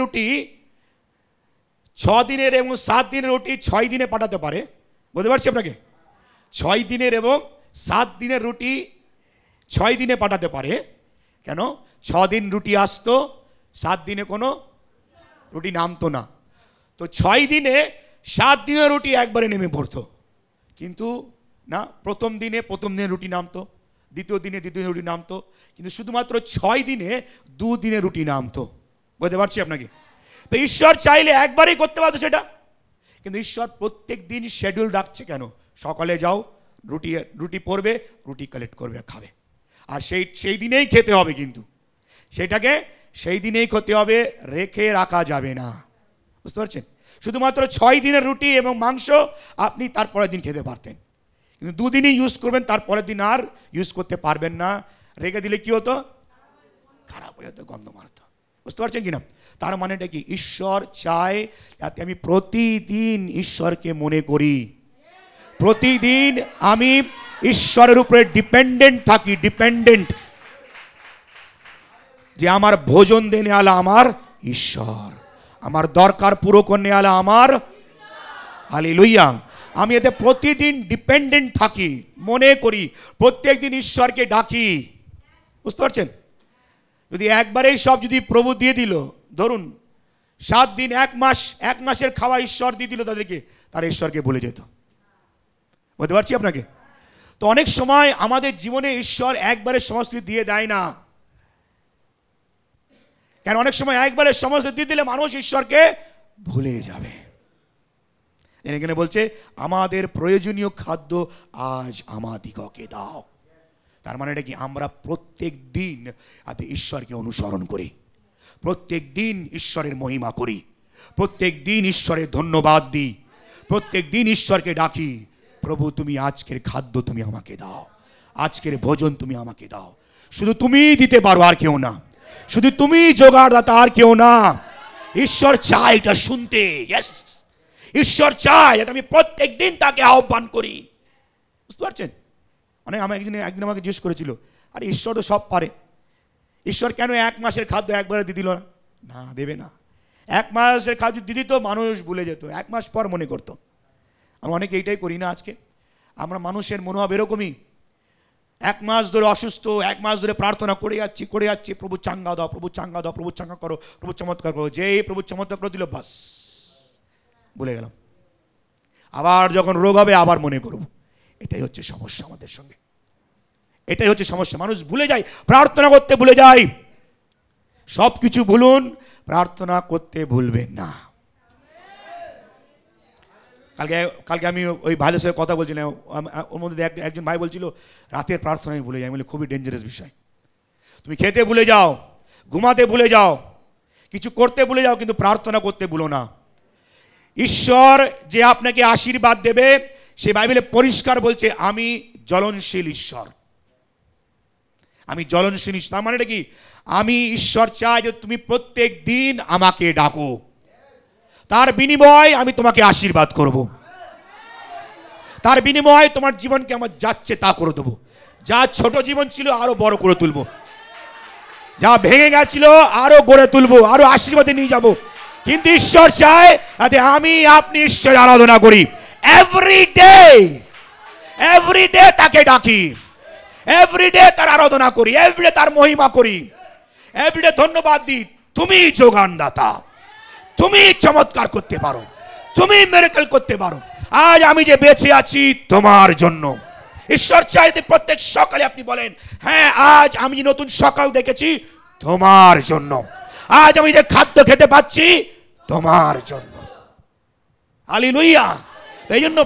এবং 7 দিনের রুটি 6 দিনে পাঠাতে পারে, বুঝতে পারছি আপনাকে? 6 দিনের এবং 7 দিনের রুটি 6 দিনে পাঠাতে পারে। কেন? 6 দিন রুটি আসতো, 7 দিনে কোনো রুটি নামতো না। তো 6 দিনে 7 দিনের রুটি একবারে নেমে পড়তো। কিন্তু না, প্রথম দিনে রুটি নামতো, দ্বিতীয় দিনে রুটি নামতো, কিন্তু শুধুমাত্র 6 দিনে 2 দিনে রুটি নামতো। বুঝতে পারছি আপনাকে? তো ঈশ্বর চাইলে একবারেই করতে পারতো সেটা, কিন্তু ঈশ্বর প্রত্যেক দিন শিডিউল রাখছে। কেন? সকালে যাও, রুটি পড়বে, রুটি কালেক্ট করবে, খাবে, আর সেই দিনেই খেতে হবে, কিন্তু সেটাকে সেই দিনেই খেতে হবে, রেখে রাখা যাবে না। বুঝতে পারছেন? শুধুমাত্র 6 দিনের রুটি এবং মাংস আপনি তারপরের দিন খেতে পারতেন, কিন্তু 2 দিনই ইউজ করবেন, তারপরের দিন আর ইউজ করতে পারবেন না। রেখে দিলে কি হতো? খারাপ হয়ে যেত, গন্ধ মারত। বুঝতে পারছেন কিনা? তার মানেটা কি? ঈশ্বর চায় যাতে আমি প্রতিদিন ঈশ্বরকে মনে করি, প্রতিদিন আমি ঈশ্বরের উপরে ডিপেন্ডেন্ট থাকি, যে আমার ভোজন দেনে আলা আমার ঈশ্বর, আমার দরকার পুরো করনে আলা আমার। হালেলুয়া। আমি এতে প্রতিদিন ডিপেন্ডেন্ট থাকি, মনে করি, প্রত্যেক দিন ঈশ্বরকে ডাকি। বুঝতে পারছেন? যদি একবারেই সব যদি প্রভু দিয়ে দিল, ধরুন 7 দিন, 1 মাসের খাওয়া ঈশ্বর দিয়ে দিল তাদেরকে, তারা ঈশ্বরকে ভুলে যেত। বুঝতে পারছি আপনাকে? তো অনেক সময় আমাদের জীবনে ঈশ্বর একবারে সমস্ত দিয়ে দেয় না। কেন? অনেক সময় একবারে সমস্ত দিয়ে দিলে মানুষ ঈশ্বরকে ভুলে যাবে। এখানে বলছে আমাদের প্রয়োজনীয় খাদ্য আজ আমাদিগকে দাও। তার মানে এটা কি? আমরা প্রত্যেক দিন ঈশ্বরকে অনুসরণ করি, প্রত্যেক দিন ঈশ্বরের মহিমা করি, প্রত্যেক দিন ঈশ্বরের ধন্যবাদ দিই, প্রত্যেক দিন ঈশ্বরকে ডাকি, প্রভু তুমি আজকের খাদ্য তুমি আমাকে দাও, আজকের ভোজন তুমি আমাকে দাও। শুধু তুমি দিতে পারো, আর কেউ না। শুধু তুমি জোগাড়দাতা, আর কেউ না। ঈশ্বর চায় এটা শুনতে। ইয়েস, ঈশ্বর চায় আমি প্রত্যেক দিন তাকে আহ্বান করি। বুঝতে পারছেন? একদিন আমাকে জিজ্ঞেস করেছিল, আরে ঈশ্বর তো সব পারে, ঈশ্বর কেন 1 মাসের খাদ্য একবারে দিয়ে দিল না? দেবে না। 1 মাসের খাদ্য দিয়ে দিত, মানুষ ভুলে যেত, 1 মাস পর মনে করতো। আমরা অনেকে এইটাই করি না আজকে? আমরা মানুষের মনোভাব এরকমই, 1 মাস ধরে অসুস্থ, 1 মাস ধরে প্রার্থনা করে যাচ্ছি, প্রভু চাঙ্গা দাও, প্রভু চাঙ্গা দাও, প্রভু চাঙ্গা করো, প্রভু চমৎকার করো। যেই প্রভু চমৎকার করে দিল, বাস ভুলে গেলাম। আবার যখন রোগ হবে আবার মনে করব। এটাই হচ্ছে সমস্যা আমাদের সঙ্গে, এটাই হচ্ছে সমস্যা। মানুষ ভুলে যায়, প্রার্থনা করতে ভুলে যায়। সব কিছু ভুলুন, প্রার্থনা করতে ভুলবেন না। কালকে আমি ওই ভাইদের সাথে কথা বলছিলাম, ওর মধ্যে একজন ভাই বলছিল রাতের প্রার্থনা আমি ভুলে যাই। বলে খুবই ডেঞ্জারাস বিষয়। তুমি খেতে ভুলে যাও, ঘুমাতে ভুলে যাও, কিছু করতে ভুলে যাও, কিন্তু প্রার্থনা করতে ভুলো না। ঈশ্বর যে আপনাকে আশীর্বাদ দেবে, সে বাইবেলে পরিষ্কার বলছে আমি জ্বলনশীল ঈশ্বর। আমি জ্বলনশীল ঈশ্বর। তার মানে কি? আমি ঈশ্বর চাই যে তুমি প্রত্যেক দিন আমাকে ডাকো, তার বিনিময়ে আমি তোমাকে আশীর্বাদ করব, তার বিনিময়ে তোমার জীবনকে আমার যাচ্ছে তা করে দেবো। যা ছোট জীবন ছিল আরো বড় করে তুলবো, যা ভেঙে গেছিল আরো গড়ে তুলবো, আরো আশীর্বাদে নিয়ে যাব। কিন্তু ঈশ্বর চায় যাতে আমি আপনি ঈশ্বরের আরাধনা করি এভরিডে তাকে ডাকি, এভরিডে তার আরাধনা করি, এভরিডে তার মহিমা করি, এভরিডে ধন্যবাদ দিই। তুমি যোগানদাতা, তুমি চমৎকার করতে পারো, তুমি মিরাকল করতে পারো। আজ আমি যে বেঁচে আছি তোমার জন্য। ঈশ্বর চাইতে প্রত্যেক সকালে আপনি বলেন, হ্যাঁ আজ আমি যে নতুন সকাল দেখেছি তোমার জন্য, আজ আমি যে খাদ্য খেতে পাচ্ছি তোমার জন্য। হালেলুয়া। এই জন্য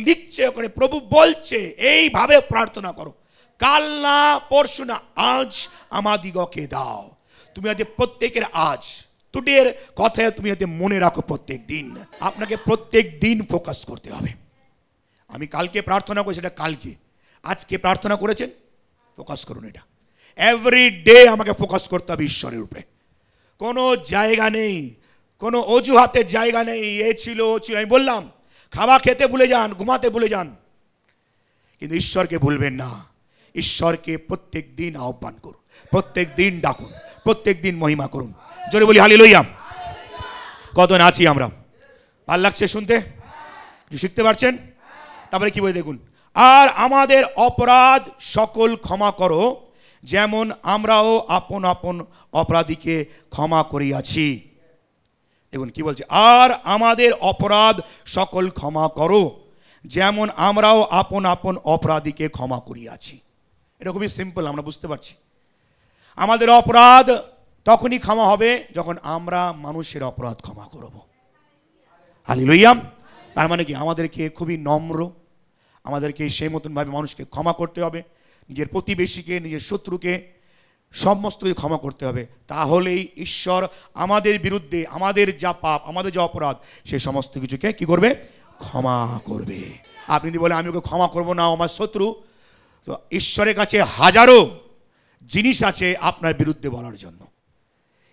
লিখছে ওখানে, প্রভু বলছে এইভাবে প্রার্থনা করো, কাল না পরশু না, আজ আমাদিগকে দাও। তুমি আজ প্রত্যেকের আজ টুডের কথায় তুমি যাতে মনে রাখো, প্রত্যেক দিন আপনাকে প্রত্যেক দিন ফোকাস করতে হবে। আমি কালকে প্রার্থনা করি, সেটা কালকে। আজকে প্রার্থনা করেছেন, ফোকাস করুন এটা। এভরিডে আমাকে ফোকাস করতে হবে ঈশ্বরের উপরে। কোনো জায়গা নেই, কোনো অজুহাতের জায়গা নেই, এ ছিল ও ছিল। আমি বললাম খাওয়া খেতে ভুলে যান, ঘুমাতে ভুলে যান, কিন্তু ঈশ্বরকে ভুলবেন না। ঈশ্বরকে প্রত্যেক দিন আহ্বান করুন, প্রত্যেক দিন ডাকুন, প্রত্যেক দিন মহিমা করুন। জোরে বলি হালেলুয়া। কতজন আছি আমরা? ভাল লাগছে শুনতে? শিখতে পারছেন? তারপরে কি বলে দেখুন, আর আমাদের অপরাধ সকল ক্ষমা করো, যেমন আমরাও আপন আপন অপরাধীকে ক্ষমা করিয়াছি। দেখুন কি বলছে, আর আমাদের অপরাধ সকল ক্ষমা করো, যেমন আমরাও আপন আপন অপরাধীকে ক্ষমা করিয়াছি। এটা খুবই সিম্পল, আমরা বুঝতে পারছি। আমাদের অপরাধ তখনই ক্ষমা হবে যখন আমরা মানুষের অপরাধ ক্ষমা করব। হালেলুয়া। তার মানে কি? আমাদেরকে খুবই নম্র, আমাদেরকে সেই মতনভাবে মানুষকে ক্ষমা করতে হবে, নিজের প্রতিবেশীকে, নিজের শত্রুকে, সমস্তকে ক্ষমা করতে হবে। তাহলেই ঈশ্বর আমাদের বিরুদ্ধে আমাদের যা পাপ, আমাদের যা অপরাধ, সে সমস্ত কিছুকে কি করবে? ক্ষমা করবে। আপনি যদি বলেন আমি ওকে ক্ষমা করবো না, আমার শত্রু, তো ঈশ্বরের কাছে হাজারো জিনিস আছে আপনার বিরুদ্ধে বলার জন্য।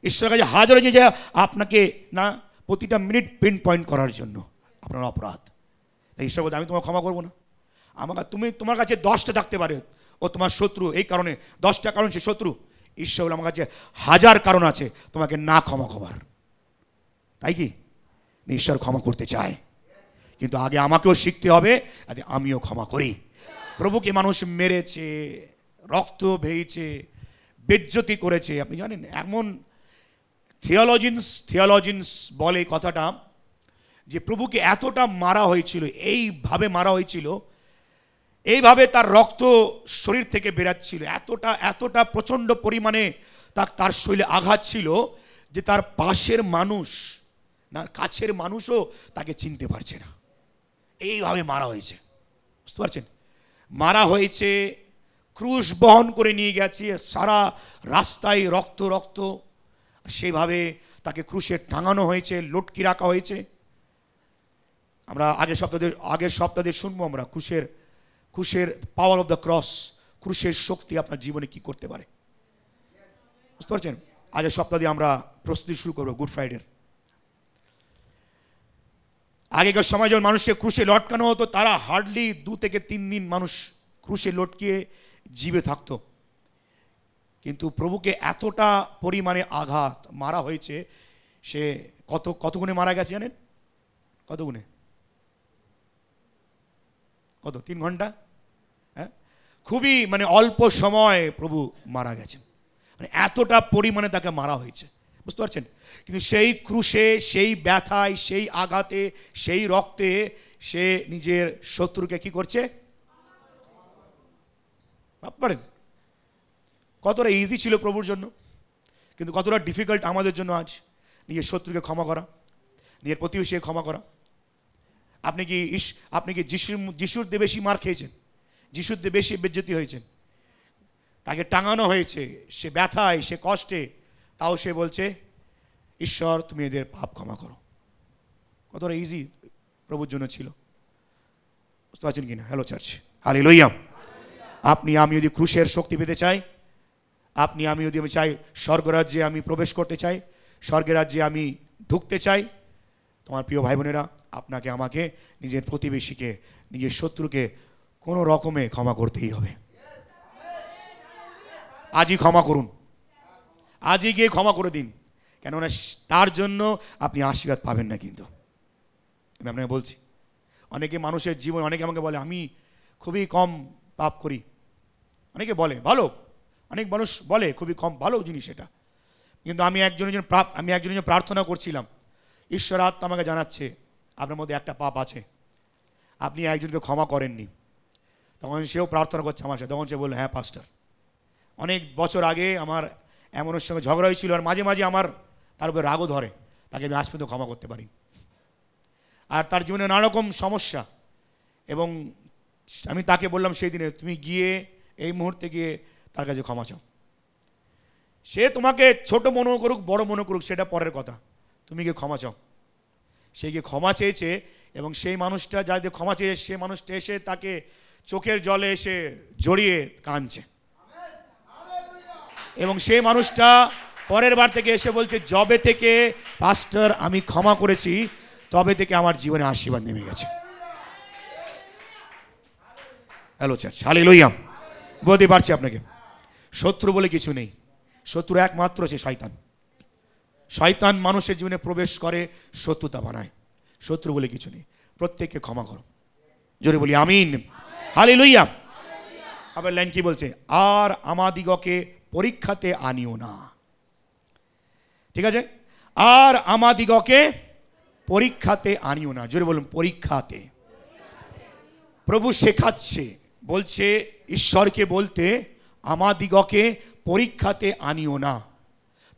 ঈশ্বরের কাছে হাজারো জিনিস আপনাকে না প্রতিটা মিনিট পিন পয়েন্ট করার জন্য আপনার অপরাধ। তাই ঈশ্বর বলছে আমি তোমাকে ক্ষমা করবো না। আমাকে তোমার কাছে 10টা থাকতে পারে, ও তোমার শত্রু, এই কারণে 10টা কারণ সে শত্রু। ঈশ্বর বলে আমার কাছে 1000 কারণ আছে তোমাকে না ক্ষমা করার। তাই কি? ঈশ্বর ক্ষমা করতে চায়, কিন্তু আগে আমাকেও শিখতে হবে যাতে আমিও ক্ষমা করি। প্রভুকে মানুষ মেরেছে, রক্ত বেয়েছে, বেজ্জতি করেছে। আপনি জানেন এমন থিওলজিনস বলে কথাটা, যে প্রভুকে এতটা মারা হয়েছিল, এইভাবে মারা হয়েছিল, এইভাবে তার রক্ত শরীর থেকে বেরাচ্ছিল, এতটা প্রচণ্ড পরিমাণে তার শরীরে আঘাত ছিল যে তার পাশের মানুষ না কাছের মানুষও তাকে চিনতে পারছে না। এইভাবে মারা হয়েছে, বুঝতে পারছেন? মারা হয়েছে, ক্রুশ বহন করে নিয়ে গেছে, সারা রাস্তায় রক্ত, সেভাবে তাকে ক্রুশে টাঙানো হয়েছে, লটকি রাখা হয়েছে। আমরা আগের সপ্তাহে শুনবো আমরা ক্রুশের পাওয়ার অফ দ্য ক্রস, ক্রুশের শক্তি আপনার জীবনে কি করতে পারে, বুঝতে পারছেন? আগের সপ্তাহে আমরা প্রস্তুতি শুরু করবো গুড ফ্রাইডের। আগেকার সময় যখন মানুষকে ক্রুশে লটকানো হতো, তারা হার্ডলি 2 থেকে 3 দিন মানুষ ক্রুশে লটকিয়ে জীবে থাকতো। কিন্তু প্রভুকে এতটা পরিমাণে আঘাত মারা হয়েছে, সে কত গুণে মারা গেছে জানেন? কত গুণে? 3 ঘন্টা? হ্যাঁ, খুবই মানে অল্প সময় প্রভু মারা গেছেন, মানে এতটা পরিমাণে তাকে মারা হয়েছে, বুঝতে পারছেন? কিন্তু সেই ক্রুশে, সেই ব্যথায়, সেই আঘাতে, সেই রক্তে সে নিজের শত্রুকে কি করছে? ভাবতে পারেন কতটা ইজি ছিল প্রভুর জন্য। কিন্তু কতটা ডিফিকাল্ট আমাদের জন্য আজ নিজের শত্রুকে ক্ষমা করা, নিজের প্রতিবেশীকে ক্ষমা করা। আপনি কি যিশুর দিয়ে বেশি মার খেয়েছেন? যিশুর দিয়ে বেশি বেজ্জতি হয়েছেন? তাকে টাঙানো হয়েছে, সে ব্যথায়, সে কষ্টে, তাও সে বলছে ঈশ্বর তুমি এদের পাপ ক্ষমা করো। কতটা ইজি প্রভুর জন্য ছিল, বুঝতে পারছেন কিনা? Hello church, hallelujah. আপনি আমি যদি ক্রুশের শক্তি পেতে চাই, আপনি আমি যদি আমি চাই স্বর্গরাজ্যে আমি প্রবেশ করতে চাই, স্বর্গের রাজ্যে আমি ঢুকতে চাই, তোমার প্রিয় ভাই বোনেরা, আপনাকে আমাকে নিজের প্রতিবেশীকে, নিজের শত্রুকে কোনো রকমে ক্ষমা করতেই হবে। আজই ক্ষমা করুন, আজই গিয়ে ক্ষমা করে দিন, কেননা তার জন্য আপনি আশীর্বাদ পাবেন না। কিন্তু আমি আপনাকে বলছি, অনেকে মানুষের জীবন, অনেকে আমাকে বলে আমি খুবই কম পাপ করি, অনেকে বলে ভালো, অনেক মানুষ বলে খুবই কম, ভালো জিনিস এটা। কিন্তু আমি একজনের জন্য প্রার্থনা করছিলাম, ঈশ্বর আত্মা আমাকে জানাচ্ছে আপনার মধ্যে একটা পাপ আছে, আপনি একজনকে ক্ষমা করেননি। তখন সেও প্রার্থনা করছে আমার সাথে, তখন সে বলল হ্যাঁ পাস্টার, অনেক বছর আগে আমার এমনের সঙ্গে ঝগড়া হয়েছিল, আর মাঝে মাঝে আমার তার উপরে রাগও ধরে, তাকে আমি আজ পর্যন্ত ক্ষমা করতে পারি। আর তার জীবনে নানা রকম সমস্যা, এবং আমি তাকে বললাম সেই দিনে তুমি গিয়ে এই মুহূর্তে গিয়ে তার কাছে ক্ষমা চাও। সে তোমাকে ছোট মনে করুক বড় মনে করুক সেটা পরের কথা, তুমি গিয়ে ক্ষমা চাও। সে গিয়ে ক্ষমা চেয়েছে, এবং সেই মানুষটা যাদের ক্ষমা চেয়েছে সে মানুষটা এসে তাকে চোখের জলে এসে জড়িয়ে কাঁদছে, এবং সেই মানুষটা পরের বার থেকে এসে বলছে যবে থেকে পাস্টার আমি ক্ষমা করেছি তবে থেকে আমার জীবনে আশীর্বাদ নেমে গেছে। Hello church, hallelujah. বলতে পারছি আপনাকে, শত্রু বলে কিছু নেই, শত্রু একমাত্র আছে শয়তান। শয়তান মানুষের জীবনে প্রবেশ করে, শত্রুতা বানায়, শত্রু বলে কিছু নেই। প্রত্যেককে ক্ষমা করো, জোরে বলি আমিন, হালেলুয়া। আবার লাইন কি বলছে? আর আমাদিগকে পরীক্ষাতে আনিও না। ঠিক আছে, আর আমাদিগকে পরীক্ষাতে আনিও না, জোরে বলুন পরীক্ষাতে। প্রভু শেখাচ্ছে, বলছে ঈশ্বরকে বলতে আমাদিগকে পরীক্ষাতে আনিও না।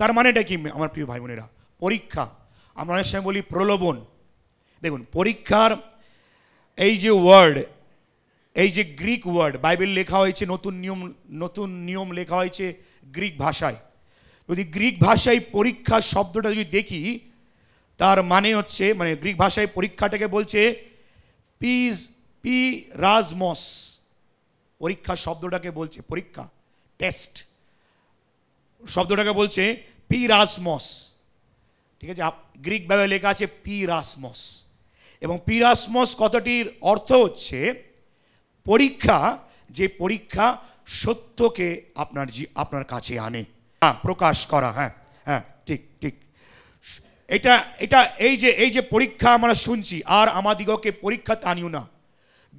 তার মানেটা কি আমার প্রিয় ভাই বোনেরা? পরীক্ষা আমরা অনেক সময় বলি প্রলোভন। দেখুন পরীক্ষার এই যে ওয়ার্ড, এই যে গ্রিক ওয়ার্ড, বাইবেল লেখা হয়েছে নতুন নিয়ম লেখা হয়েছে গ্রিক ভাষায়। যদি গ্রিক ভাষায় পরীক্ষা শব্দটা যদি দেখি, তার মানে হচ্ছে, মানে গ্রিক ভাষায় পরীক্ষাটাকে বলছে পিরাজমস। পরীক্ষা শব্দটাকে বলছে, পরীক্ষা টেস্ট শব্দটাকে বলছে পিরাসমস। ঠিক আছে, গ্রিক ভাবে লেখা আছে পিরাসমস, এবং পিরাসমস কথাটির অর্থ হচ্ছে পরীক্ষা, যে পরীক্ষা সত্যকে আপনার কাছে আনে, প্রকাশ করা। হ্যাঁ হ্যাঁ, ঠিক ঠিক। এটা এই যে পরীক্ষা আমরা শুনছি, আর আমাদিগকে পরীক্ষাতে আনিও না,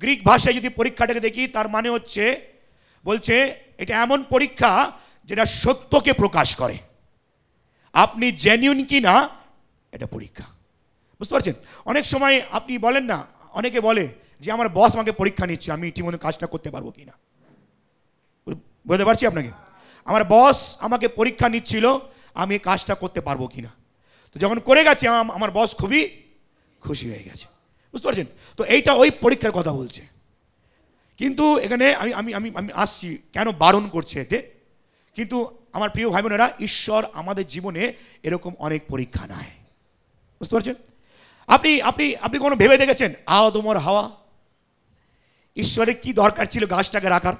গ্রিক ভাষায় যদি পরীক্ষাটাকে দেখি তার মানে হচ্ছে, বলছে এটা এমন পরীক্ষা যেটা সত্যকে প্রকাশ করে, আপনি জেনুইন কি না এটা পরীক্ষা। বুঝতে পারছেন? অনেক সময় আপনি বলেন না, অনেকে বলে যে আমার বস আমাকে পরীক্ষা নিচ্ছে, আমি ঠিকমতো কাজটা করতে পারবো কিনা। বুঝতে পারছি আপনাকে? আমার বস আমাকে পরীক্ষা নিচ্ছিল আমি কাজটা করতে পারবো কিনা। তো যখন করে গেছে আমার বস খুবই খুশি হয়ে গেছে। বুঝতে পারছেন? তো এইটা ওই পরীক্ষার কথা বলছে। কিন্তু এখানে আমি আমি আমি আমি আসছি কেন বারণ করছে এতে। কিন্তু আমার প্রিয় ভাই বোনেরা, ঈশ্বর আমাদের জীবনে এরকম অনেক পরীক্ষা নেয়। বুঝতে পারছেন? আপনি আপনি আপনি কোনো ভেবে দেখেছেন আদম আর হাওয়া, ঈশ্বরের কি দরকার ছিল গাছটাকে রাখার?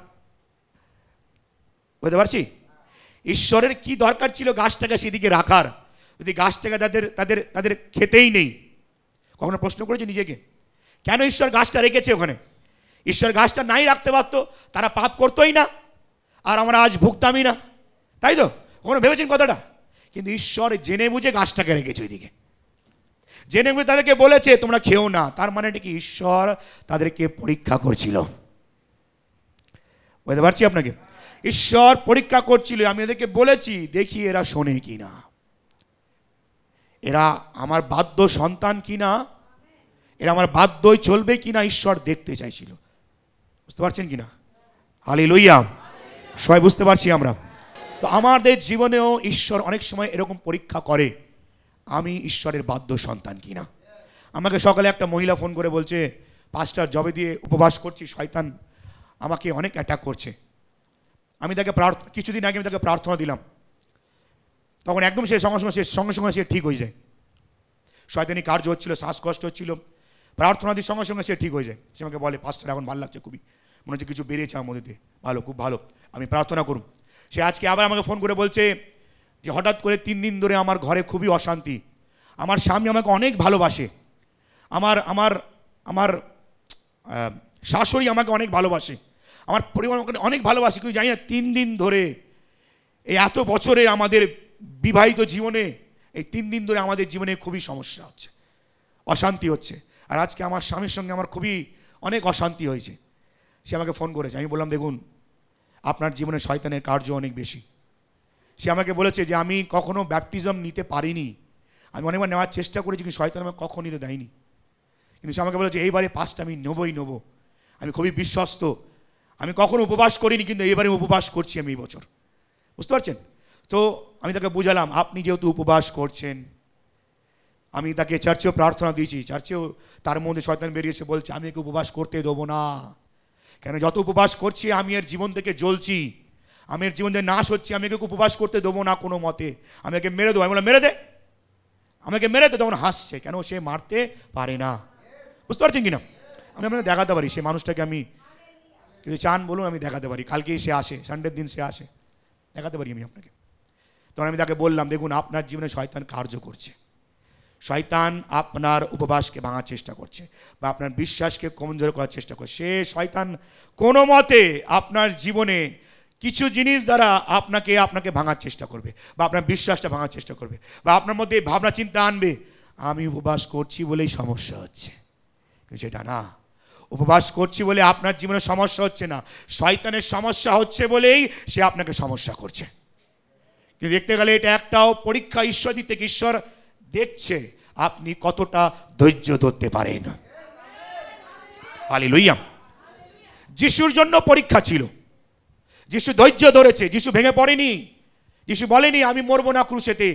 বুঝতে পারছি? ঈশ্বরের কি দরকার ছিল গাছটাকে সেদিকে রাখার, যদি গাছটাকে তাদের খেতেই নেই? কখনো প্রশ্ন করেছে নিজেকে কেন ঈশ্বর গাছটা রেখেছে ওখানে? ঈশ্বর গাছটা নাই রাখতে পারতো, তারা পাপ করতোই না, আর আমরা আজ ভুগতামই না, তাই তো? কখনো ভেবেছেন কথাটা? কিন্তু ঈশ্বর জেনে বুঝে গাছটাকে রেখেছে ওইদিকে, জেনে বুঝে তাদেরকে বলেছে তোমরা খেও না। তার মানে কি ঈশ্বর তাদেরকে পরীক্ষা করছিল। বুঝতে পারছি আপনাকে? ঈশ্বর পরীক্ষা করছিল, আমি এদেরকে বলেছি দেখি এরা শোনে কিনা, এরা আমার বাধ্য সন্তান কিনা, এরা আমার বাধ্যই চলবে কিনা, ঈশ্বর দেখতে চাইছিল। বুঝতে পারছেন কিনা? হালেলুয়া। সবাই বুঝতে পারছি আমরা? তো আমাদের জীবনেও ঈশ্বর অনেক সময় এরকম পরীক্ষা করে, আমি ঈশ্বরের বাধ্য সন্তান কিনা। আমাকে সকালে একটা মহিলা ফোন করে বলছে, পাস্টার জবে দিয়ে উপবাস করছি, শয়তান আমাকে অনেক অ্যাটাক করছে। আমি তাকে কিছুদিন আগে আমি তাকে প্রার্থনা দিলাম, তখন একদম সে সঙ্গে সঙ্গে সে ঠিক হয়ে যায়। শয়তানি কার্য হচ্ছিল, শ্বাসকষ্ট হচ্ছিল, প্রার্থনা দিয়ে সঙ্গে সঙ্গে সে ঠিক হয়ে যায়। সে আমাকে বলে, পাস্টার এখন ভালো লাগছে, খুবই মনে হচ্ছে কিছু বেরিয়েছে আমার মধ্যে দিয়ে, ভালো, খুব ভালো, আমি প্রার্থনা করুন। সে আজকে আবার আমাকে ফোন করে বলছে যে হঠাৎ করে 3 দিন ধরে আমার ঘরে খুবই অশান্তি, আমার স্বামী আমাকে অনেক ভালোবাসে, আমার আমার আমার শাশুড়ি আমাকে অনেক ভালোবাসে, আমার পরিবার আমাকে অনেক ভালোবাসে, কিন্তু জানি না 3 দিন ধরে এই এত বছরে আমাদের বিবাহিত জীবনে এই 3 দিন ধরে আমাদের জীবনে খুবই সমস্যা হচ্ছে, অশান্তি হচ্ছে। আর আজকে আমার স্বামীর সঙ্গে আমার খুবই অনেক অশান্তি হয়েছে। সে আমাকে ফোন করেছে, আমি বললাম দেখুন আপনার জীবনে শয়তানের কার্য অনেক বেশি। সে আমাকে বলেছে যে আমি কখনো ব্যাপটিজম নিতে পারিনি, আমি অনেকবার নেওয়ার চেষ্টা করেছি কিন্তু শয়তান আমাকে কখনো নিতে দেয়নি। কিন্তু সে আমাকে বলেছে এইবারে পাঁচটা আমি নেবো। আমি খুবই বিশ্বস্ত, আমি কখনো উপবাস করিনি কিন্তু এইবারে উপবাস করছি আমি এই বছর, বুঝতে পারছেন? তো আমি তাকে বুঝালাম আপনি যেহেতু উপবাস করছেন, আমি তাকে চার্চেও প্রার্থনা দিয়েছি, চার্চেও তার মধ্যে শয়তান বেরিয়েছে, বলছে আমি একে উপবাস করতে দেবো না, কেন যত উপবাস করছি আমি এর জীবন থেকে জ্বলছি, আমি এর জীবন থেকে নাশ হচ্ছি, আমি একে উপবাস করতে দেবো না কোনো মতে, আমি একে মেরে দেবো। আমি বললাম মেরে দে, আমাকে মেরে দে। তখন হাসছে, কেন সে মারতে পারে না, বুঝতে পারছেন কিনা? আমি আপনাকে দেখাতে পারি সেই মানুষটাকে, আমি যদি চান বলুন আমি দেখাতে পারি, কালকেই সে আসে, সানডের দিন সে আসে, দেখাতে পারি আমি আপনাকে। তখন আমি তাকে বললাম দেখুন আপনার জীবনে শয়তান কার্য করছে, শয়তান আপনার উপবাসকে ভাঙার চেষ্টা করছে বা আপনার বিশ্বাসকে কমজোর করার চেষ্টা করছে। সে শয়তান কোনো মতে আপনার জীবনে কিছু জিনিস দ্বারা আপনাকে ভাঙার চেষ্টা করবে বা আপনার বিশ্বাসটা ভাঙার চেষ্টা করবে বা আপনার মধ্যে ভাবনা চিন্তা আনবে আমি উপবাস করছি বলেই সমস্যা হচ্ছে, কিন্তু সেটা না। উপবাস করছি বলে আপনার জীবনে সমস্যা হচ্ছে না, শয়তানের সমস্যা হচ্ছে বলেই সে আপনাকে সমস্যা করছে। কিন্তু দেখতে গেলে এটা একটাও পরীক্ষা ঈশ্বর দিক থেকে, ঈশ্বর দেখছে আপনি কতটা ধৈর্য ধরতে পারেন। হালেলুয়া। যিশুর জন্য পরীক্ষা ছিল, যিশু ধৈর্য ধরেছে, যিশু ভেঙে পড়েনি, যিশু বলেনি আমি মরবো না ক্রুশেতে।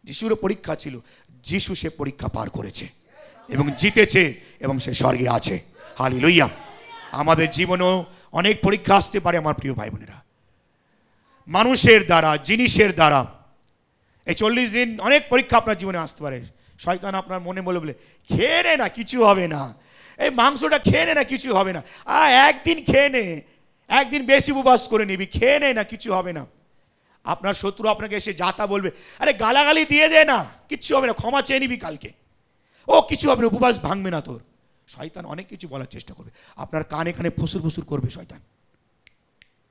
যিশুর পরীক্ষা ছিল, যিশু সে পরীক্ষা পার করেছে এবং জিতেছে এবং সে স্বর্গে আছে। হালেলুয়া। আমাদের জীবনেও অনেক পরীক্ষা আসতে পারে আমার প্রিয় ভাই বোনেরা, মানুষের দ্বারা, জিনিসের দ্বারা। এই 40 দিন অনেক পরীক্ষা আপনার জীবনে আসতে পারে। শয়তান আপনার মনে বলে খেয়ে নে না কিছু হবে না, এই মাংসটা খেয়ে নে না কিছু হবে না, একদিন খেয়ে নে, একদিন বেশি উপবাস করে নিবি, খেয়ে নে না কিছু হবে না। আপনার শত্রু আপনাকে এসে যাতা বলবে, আরে গালাগালি দিয়ে দে না, কিচ্ছু হবে না, ক্ষমা চেয়ে নিবি কালকে, ও কিছু হবে না, উপবাস ভাঙবে না তোর। শয়তান অনেক কিছু বলার চেষ্টা করবে, আপনার কানে কানে ফুসুর ফুসুর করবে শয়তান।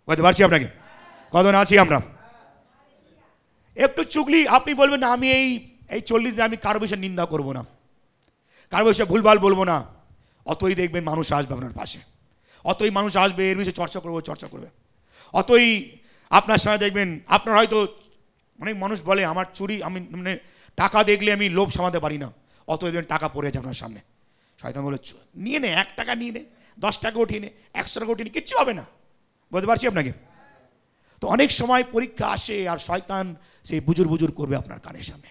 বুঝতে পারছি আপনাকে কত না আছি আমরা। একটু চুগলি আপনি বলবেন না আমি এই 40 দিন আমি কারো বিষয়ে নিন্দা করবো না, কারো বিষয়ে ভুলভাল বলবো না, অতই দেখবেন মানুষ আসবে আপনার পাশে, অতই মানুষ আসবে এর বিষয়ে চর্চা করবে, অতই আপনার সাথে দেখবেন। আপনার হয়তো অনেক মানুষ বলে আমার চুরি, আমি মানে টাকা দেখলে আমি লোভ সামাতে পারি না, অতই দেখবেন টাকা পড়ে আছে আপনার সামনে। শয়তান বলে নিয়ে নে, 1 টাকা নিয়ে নে, 10 টাকা উঠিয়ে নে, 100 টাকা উঠিয়ে নে, কিচ্ছু হবে না। বলতে পারছি আপনাকে? তো অনেক সময় পরীক্ষা আসে আর শয়তান সেই বুজুর করবে আপনার কানের সামনে,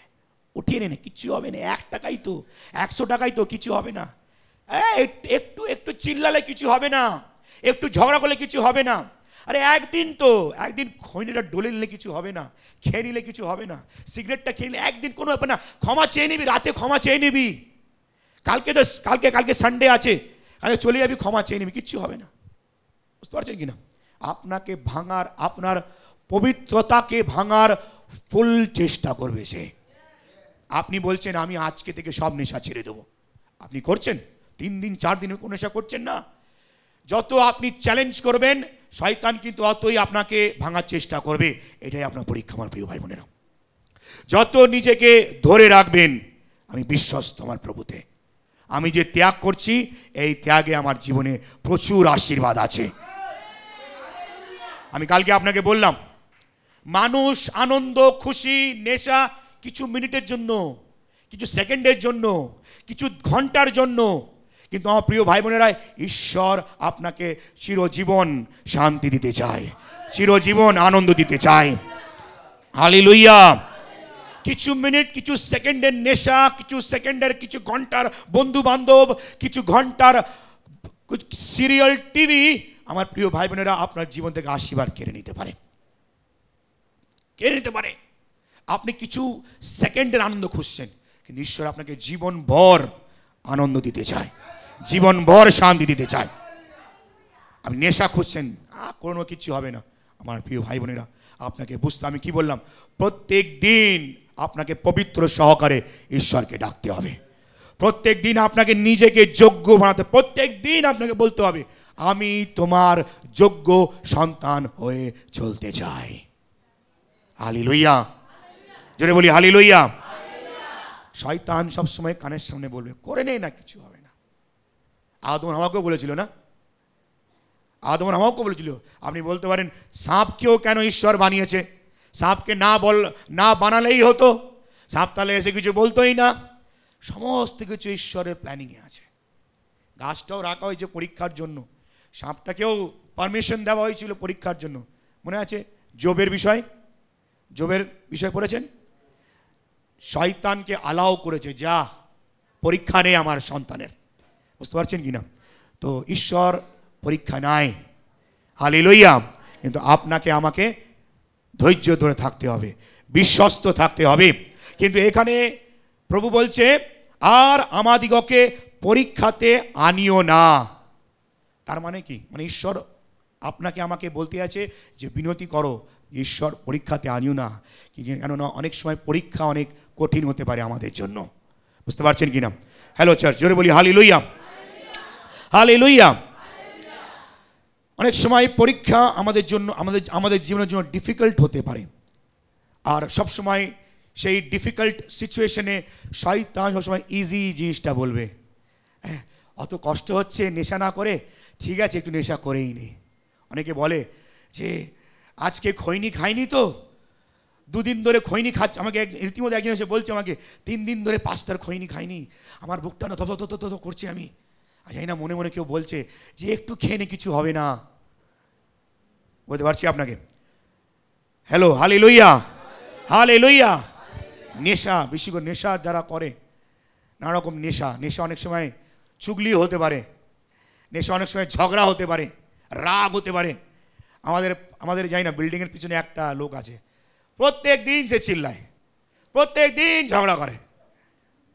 উঠিয়ে নে, কিচ্ছু হবে না, 1 টাকাই তো, 100 টাকাই তো, কিছু হবে না, একটু চিল্লালে কিছু হবে না, একটু ঝগড়া করলে কিছু হবে না, আরে একদিন খৈনিটা ডলে নিলে কিছু হবে না, খেয়ে নিলে কিছু হবে না, সিগারেটটা খেয়ে নিলে একদিন কোনো ব্যাপার না, ক্ষমা চেয়ে নিবি, রাতে ক্ষমা চেয়ে নিবি, কালকে সানডে আছে, কালকে চলে যাবি, ক্ষমা চেয়ে নিবি, কিচ্ছু হবে না। বুঝতে পারছেন কিনা? আপনাকে ভাঙার, আপনার পবিত্রতাকে ভাঙার ফুল চেষ্টা করবে সে। আপনি বলছেন আমি আজকে থেকে সব নেশা ছেড়ে দেবো, আপনি করছেন 3 দিন 4 দিন কোনো নেশা করছেন না। যত আপনি চ্যালেঞ্জ করবেন শয়তান কিন্তু অতই আপনাকে ভাঙার চেষ্টা করবে। এটাই আপনার পরীক্ষা আমার প্রিয় ভাই বোনেরা। যত নিজেকে ধরে রাখবেন আমি বিশ্বস্ত আমার প্রভুতে, আমি যে ত্যাগ করছি এই ত্যাগে আমার জীবনে প্রচুর আশীর্বাদ আছে। আমি কালকে আপনাকে বললাম মানুষ আনন্দ, খুশি, নেশা কিছু মিনিটের জন্য, কিছু সেকেন্ডের জন্য, কিছু ঘন্টার জন্য, কিন্তু আমার প্রিয় ভাই বোনেরা ঈশ্বর আপনাকে চিরজীবন শান্তি দিতে চায়, চিরজীবন আনন্দ দিতে চায়। হালেলুয়া। কিছু মিনিট, কিছু সেকেন্ডের নেশা, কিছু সেকেন্ডের, কিছু ঘন্টার বন্ধু বান্ধব, কিছু ঘন্টার সিরিয়াল টিভি, আমার প্রিয় ভাই বোনেরা, আপনার জীবন থেকে আশীর্বাদ কেড়ে নিতে পারে, কেড়ে নিতে পারে। আপনি কিছু সেকেন্ডের আনন্দ খুঁজছেন, কিন্তু ঈশ্বর আপনাকে জীবনভর আনন্দ দিতে চায়, জীবনভর শান্তি দিতে চায়। আপনি নেশা খুঁজছেন, কোনো কিছু হবে না। আমার প্রিয় ভাই বোনেরা, আপনাকে বুঝতে, আমি কি বললাম, প্রত্যেক দিন আপনাকে পবিত্র সহকারে ঈশ্বরকে ডাকতে হবে। প্রত্যেক দিন আপনাকে নিজেকে যোগ্য বানাতে, প্রত্যেক দিন আপনাকে বলতে হবে, আমি তোমার যোগ্য সন্তান হয়ে চলতে চাই। হালেলুয়া, জোরে বলি হালেলুয়া। শয়তান সবসময় কানের সামনে বলবে, করে নেই না, কিছু হবে না। আদম হাওয়াকেও বলেছিল না, আদম হাওয়াকেও বলেছিল। আপনি বলতে পারেন, সাপকেও কেন ঈশ্বর বানিয়েছে? সাপকে না বানালেই হতো, সাপ তাহলে এসে কিছু বলতোই না। সমস্ত কিছু ঈশ্বরের প্ল্যানিংয়ে আছে। গাছটাও রাখা হয়েছে পরীক্ষার জন্য, সাপটাকেও পারমিশন দেওয়া হয়েছিল পরীক্ষার জন্য। মনে আছে জবের বিষয় পড়েছেন? শয়তানকে আলাও করেছে, যা পরীক্ষা নেই আমার সন্তানের। বুঝতে পারছেন কি না? তো ঈশ্বর পরীক্ষা নাই, হালেলুয়া। কিন্তু আপনাকে আমাকে ধৈর্য ধরে থাকতে হবে, বিশ্বস্ত থাকতে হবে। কিন্তু এখানে প্রভু বলছে, আর আমাদিগকে পরীক্ষাতে আনিও না। তার মানে কি? মানে ঈশ্বর আপনাকে আমাকে বলতে আছে যে বিনতি করো, ঈশ্বর পরীক্ষাতে আনিও না। কেননা অনেক সময় পরীক্ষা অনেক কঠিন হতে পারে আমাদের জন্য। বুঝতে পারছেন কিনা? হ্যালো চার্চ, জোরে বলি হালেলুয়া, হালেলুয়া। অনেক সময় পরীক্ষা আমাদের জন্য, আমাদের জীবনের জন্য ডিফিকাল্ট হতে পারে। আর সব সময় সেই ডিফিকাল্ট সিচুয়েশনে শয়তান সবসময় ইজি জিনিসটা বলবে, হ্যাঁ অত কষ্ট হচ্ছে, নেশা না করে ঠিক আছে একটু নেশা করেই নে। অনেকে বলে যে আজকে খৈনি খাইনি, তো 2 দিন ধরে খৈনি খাচ্ছে। আমাকে রীতিমতো একদিন এসে বলছে আমাকে, 3 দিন ধরে 5টার খৈনি খাইনি, আমার বুকটা না তত করছে। আমি জানি না, মনে মনে কেউ বলছে যে একটু খেয়ে নে, কিছু হবে না। বলতে পারছি আপনাকে? Hello, hallelujah, hallelujah. নেশা, বেশি করে নেশা যারা করে, নানা রকম নেশা অনেক সময় চুগলি হতে পারে, নেশা অনেক সময় ঝগড়া হতে পারে, রাগ হতে পারে। আমাদের জানি না, বিল্ডিংয়ের পিছনে একটা লোক আছে, প্রত্যেক দিন সে চিল্লায়, প্রত্যেক দিন ঝগড়া করে,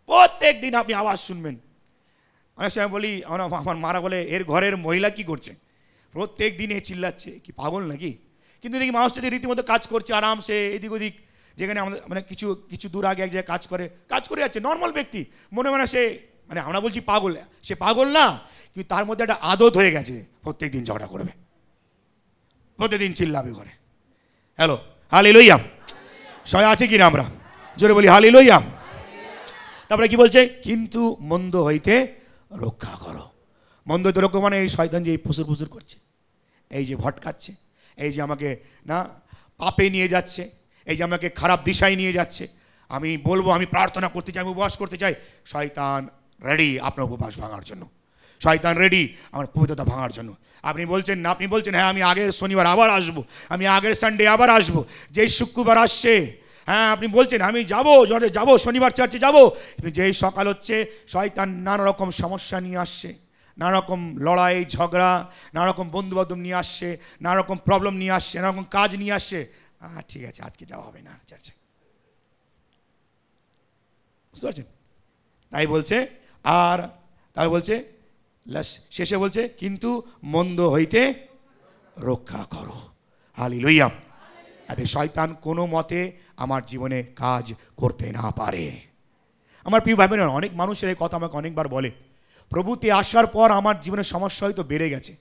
প্রত্যেক দিন আপনি আওয়াজ শুনবেন। অনেক সময় বলি, আমার মারা বলে, এর ঘরের মহিলা কি করছে, প্রত্যেক দিন এ চিল্লাচ্ছে, কি পাগল নাকি? কিন্তু দেখি মানুষটা রীতিমতো কাজ করছে আরামসে, এদিক ওদিক, যেখানে আমাদের মানে কিছু দূর আগে এক জায়গায় কাজ করে যাচ্ছে, নর্মাল ব্যক্তি। মনে সে, মানে আমরা বলছি পাগল, সে পাগল না, কিন্তু তার মধ্যে একটা আদত হয়ে গেছে, প্রত্যেক দিন ঝগড়া করবে, প্রতিদিন চিল্লাবে ঘরে। Hello, hallelujah. সবাই আছে কিনা? আমরা জোরে বলি হালেলুয়া। তারপরে কি বলছে? কিন্তু মন্দ হইতে রক্ষা করো। মন্দ হইতে রক্ষা মানে এই শয়তান যে ফুসুর করছে, এই যে ভটকাচ্ছে, এই যে আমাকে না পাপে নিয়ে যাচ্ছে, এই যে আমাকে খারাপ দিশায় নিয়ে যাচ্ছে। আমি বলবো আমি প্রার্থনা করতে চাই, আমি উপবাস করতে চাই, শয়তান রেডি আপনার উপবাস ভাঙার জন্য, শয়তান রেডি আমার পবিত্রতা ভাঙার জন্য। আপনি বলছেন হ্যাঁ আমি আগের শনিবার আবার আসবো, আমি আগের সানডে আবার আসবো, যেই শুক্রবার আসছে, হ্যাঁ আপনি বলছেন আমি যাবো শনিবার চার্চে যাবো, কিন্তু যেই সকাল হচ্ছে শয়তান নানা রকম সমস্যা নিয়ে আসছে, নানা রকম লড়াই ঝগড়া, নানা রকম বন্ধুবান্ধব নিয়ে আসছে, নানা রকম প্রবলেম নিয়ে আসছে, নানা রকম কাজ নিয়ে আসছে। ঠিক আছে আজকে যাওয়া হবে না চার্চে, বুঝতে পারছেন? তাই বলছে, আর তাই বলছে শেষে বলছে কিন্তু মন্দ হইতে রক্ষা করো। হালেলুয়া। যাতে শয়তান কোনো মতে আমার জীবনে কাজ করতে না পারে। আমার প্রিয় ভাই বোনেরা, অনেক মানুষের এই কথা আমাকে অনেকবার বলে, প্রভুতে আসার পর আমার জীবনের সমস্যা হয়তো বেড়ে গেছে।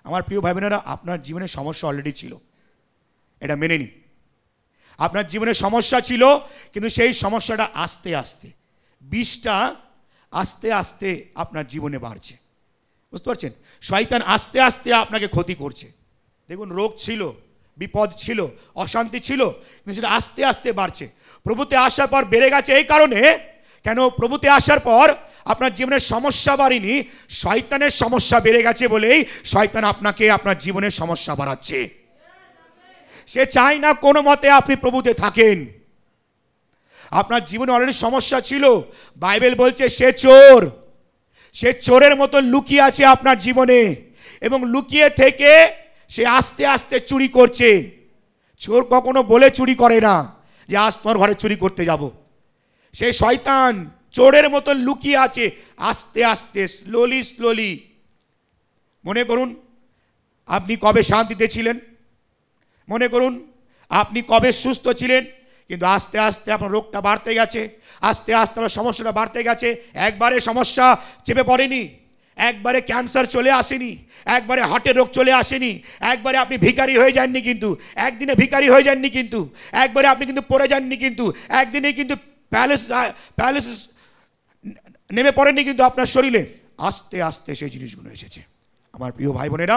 আমার প্রিয় ভাই বোনেরা, আপনার জীবনে সমস্যা অলরেডি ছিল, এটা মেনে নিন। আপনার জীবনে সমস্যা ছিল, কিন্তু সেই সমস্যাটা আস্তে আস্তে, বিষটা আস্তে আস্তে আপনার জীবনে বাড়ছে, বুঝতে পারছেন? শয়তান আস্তে আস্তে আপনাকে ক্ষতি করছে। দেখুন, রোগ ছিল, বিপদ ছিল, অশান্তি ছিল, কিন্তু সেটা আস্তে আস্তে বাড়ছে। প্রভুতে আসার পর বেড়ে গেছে এই কারণে, কেন? প্রভুতে আসার পর আপনার জীবনের সমস্যা বাড়েনি, শয়তানের সমস্যা বেড়ে গেছে বলেই শয়তান আপনাকে আপনার জীবনের সমস্যা বাড়াচ্ছে। সে চায় না কোনো মতে আপনি প্রভুতে থাকেন। আপনার জীবনে অলরেডি সমস্যা ছিল, বাইবেল বলছে সে চোর, সে চোরের মতো লুকিয়ে আছে আপনার জীবনে, এবং লুকিয়ে থেকে সে আস্তে আস্তে চুরি করছে। চোর কখনো বলে চুরি করে না যে আজ তোমার ঘরে চুরি করতে যাব। সেই শয়তান চোরের মতো লুকিয়ে আছে, আস্তে আস্তে স্লোলি স্লোলি। মনে করুন আপনি কবে শান্তিতে ছিলেন, মনে করুন আপনি কবে সুস্থ ছিলেন, কিন্তু আস্তে আস্তে আপনার রোগটা বাড়তে গেছে, আস্তে আস্তে আপনার সমস্যাটা বাড়তে গেছে। একবারে সমস্যা চেপে পড়েনি, একবারে ক্যান্সার চলে আসেনি, একবারে হার্টের রোগ চলে আসেনি, একবারে আপনি ভিখারি হয়ে যাননি, কিন্তু একদিনে ভিখারি হয়ে যাননি, কিন্তু একবারে আপনি কিন্তু পড়ে যাননি, কিন্তু একদিনে কিন্তু প্যারালাইসিস নেমে পড়েননি, কিন্তু আপনার শরীরে আস্তে আস্তে সেই জিনিসগুলো এসেছে। আমার প্রিয় ভাই বোনেরা,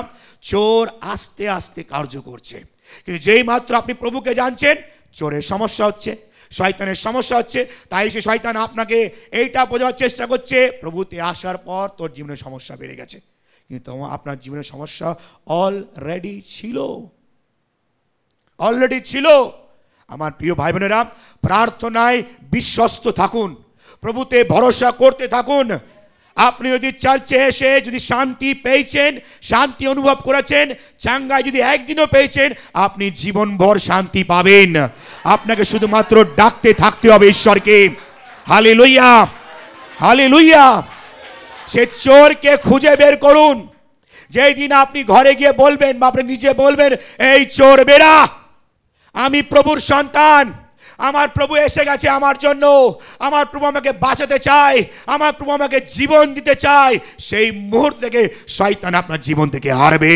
চোর আস্তে আস্তে কার্য করছে, কিন্তু যেই মাত্র আপনি প্রভুকে জানছেন, চোরের সমস্যা হচ্ছে, শয়তানের সমস্যা হচ্ছে। তাই সে শয়তান আপনাকে এইটা বোঝার চেষ্টা করছে, প্রভুতে আসার পর তোর জীবনের সমস্যা বেড়ে গেছে, কিন্তু আপনার জীবনের সমস্যা অলরেডি ছিল। আমার প্রিয় ভাই বোনেরা, প্রার্থনায় বিশ্বস্ত থাকুন, প্রভুতে ভরসা করতে থাকুন। আপনি যদি চার্চে এসে যদি শান্তি পেয়েছেন, শান্তি অনুভব করেছেন, চাঙ্গাই যদি একদিনও পেয়েছেন, আপনি জীবনভর শান্তি পাবেন। আপনাকে শুধুমাত্র ডাকতে থাকতে হবে ঈশ্বরকে। Hallelujah, hallelujah. সে চোরকে খুঁজে বের করুন। যেই দিন আপনি ঘরে গিয়ে বলবেন বা আপনি নিজে বলবেন, এই চোর বেরা, আমি প্রভুর সন্তান, আমার প্রভু এসে গেছে আমার জন্য, আমার প্রভু আমাকে বাঁচাতে চায়, আমার প্রভু আমাকে জীবন দিতে চায়, সেই মুহূর্ত থেকে শয়তান আপনার জীবন থেকে হারবে।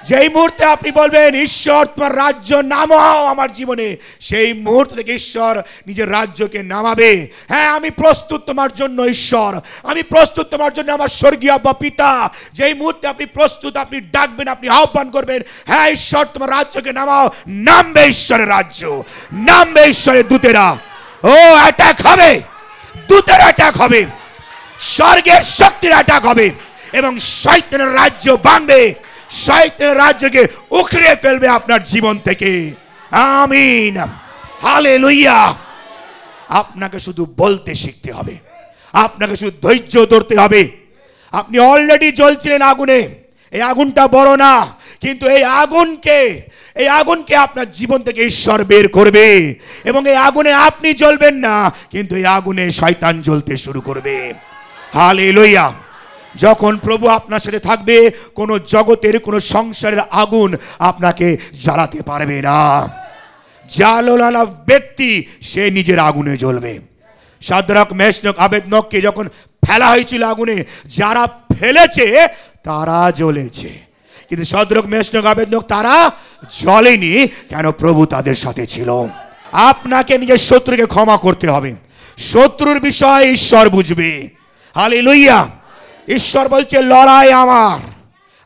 যেই মুহূর্তে আপনি বলবেন, ঈশ্বর তোমার রাজ্য নামাও আমার জীবনে, সেই মুহূর্ত থেকে ঈশ্বর নিজের রাজ্যকে নামাবে। হ্যাঁ, আমি প্রস্তুত তোমার জন্য ঈশ্বর, আমি প্রস্তুত তোমার জন্য আমার স্বর্গীয় আব্বা পিতা। যেই মুহূর্তে আপনি প্রস্তুত, আপনি ডাকবেন, আপনি আহ্বান করবেন, হ্যাঁ ঈশ্বর তোমার রাজ্যকে নামাও, নামবে ঈশ্বরের রাজ্য, নামবে ঈশ্বরের দূতেরা। ও অ্যাটাক হবে, দূতের অ্যাটাক হবে, স্বর্গের শক্তির অ্যাটাক হবে, এবং শয়তানের রাজ্য ভাঙবে, শয়তানের রাজ্যকে উখড়ে ফেলবে আপনার জীবন থেকে। আমিন, হালেলুয়া। আপনাকে শুধু বলতে শিখতে হবে, আপনাকে শুধু ধৈর্য ধরতে হবে। আপনি অলরেডি জ্বলছিলেন আগুনে, এই আগুনটা বড় না, কিন্তু এই আগুনকে আপনার জীবন থেকে ঈশ্বর বের করবে, এবং এই আগুনে আপনি জ্বলবেন না, কিন্তু এই আগুনে শয়তান জ্বলতে শুরু করবে। হালেলুয়া। যখন প্রভু আপনার সাথে থাকবে, কোন জগতের কোন সংসারের আগুন আপনাকে জ্বালাতে পারবে না। জালালা ব্যক্তি সে নিজের আগুনে জ্বলবে। শাদ্রাক, মেশক, আবেদনগকে যখন ফেলা হয়েছিল আগুনে, যারা ফেলেছে তারা জ্বলেছে, কিন্তু শাদ্রাক, মেশক, আবেদনগ তারা জ্বলেনি। কেন? প্রভু তাদের সাথে ছিল। আপনাকে নিজের শত্রুকে ক্ষমা করতে হবে। শত্রুর বিষয় ঈশ্বর বুঝবে। হালেলুয়া। ঈশ্বর বলছে, লড়াই আমার।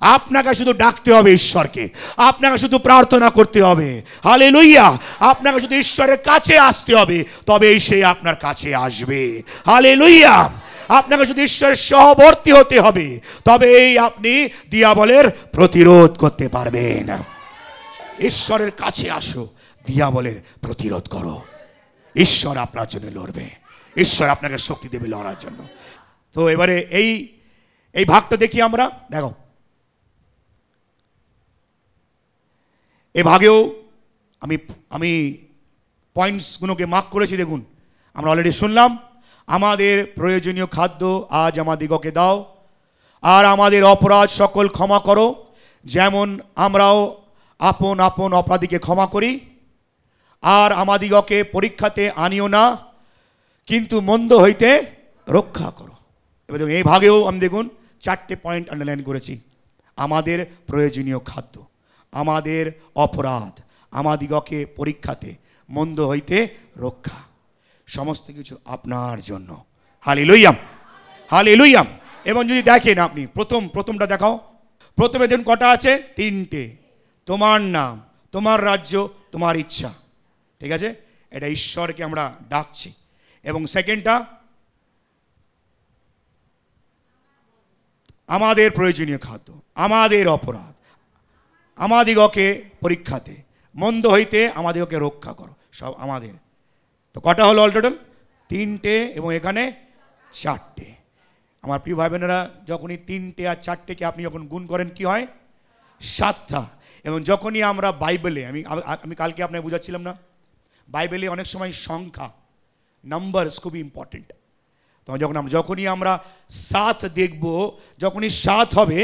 আপনাকে শুধু ডাকতে হবে ঈশ্বরকে, আপনাকে শুধু প্রার্থনা করতে হবে। হালেলুয়া। আপনাকে শুধু ঈশ্বরের কাছে আসতে হবে, তবেই সে আপনার কাছে আসবে। হালেলুয়া। আপনাকে শুধু ঈশ্বরের সহবর্তী হতে হবে, তবেই আপনি দিয়াবলের প্রতিরোধ করতে পারবেন। ঈশ্বরের কাছে আসো, দিয়াবলের প্রতিরোধ করো। ঈশ্বর আপনার জন্য লড়বে, ঈশ্বর আপনাকে শক্তি দেবে লড়ার জন্য। তো এবারে এই ভাগটা দেখি আমরা। দেখো, এই ভাগেও আমি পয়েন্টসগুলোকে মার্ক করেছি। দেখুন, আমরা অলরেডি শুনলাম, আমাদের প্রয়োজনীয় খাদ্য আজ আমাদিগকে দাও, আর আমাদের অপরাধ সকল ক্ষমা করো, যেমন আমরাও আপন আপন অপরাধীকে ক্ষমা করি, আর আমাদিগকে পরীক্ষাতে আনিও না, কিন্তু মন্দ হইতে রক্ষা করো। এবার দেখুন, এই ভাগেও আমি দেখুন 4টে পয়েন্ট আন্ডারলাইন করেছি। আমাদের প্রয়োজনীয় খাদ্য, আমাদের অপরাধ, আমাদিগকে পরীক্ষাতে, মন্দ হইতে রক্ষা, সমস্ত কিছু আপনার জন্য। Hallelujah, hallelujah. এবং যদি দেখেন আপনি প্রথমটা দেখাও। প্রথমে দেখুন কটা আছে? 3টে। তোমার নাম, তোমার রাজ্য, তোমার ইচ্ছা। ঠিক আছে, এটা ঈশ্বরকে আমরা ডাকছি। এবং সেকেন্ডটা, আমাদের প্রয়োজনীয় খাদ্য, আমাদের অপরাধ, আমাদিগকে পরীক্ষাতে, মন্দ হইতে আমাদেরকে রক্ষা করো। সব আমাদের। তো কটা হলো অল টোটাল? 3টে, এবং এখানে 4টে। আমার প্রিয় ভাই বোনেরা, যখনই 3টে আর 4টেকে আপনি যখন গুণ করেন কি হয়? 7টা। এবং যখনই আমরা বাইবেলে, আমি কালকে আপনাকে বুঝাচ্ছিলাম না, বাইবেলে অনেক সময় সংখ্যা, নাম্বারস খুবই ইম্পর্টেন্ট। তো যখনই আমরা 7 দেখব, যখনই 7 হবে,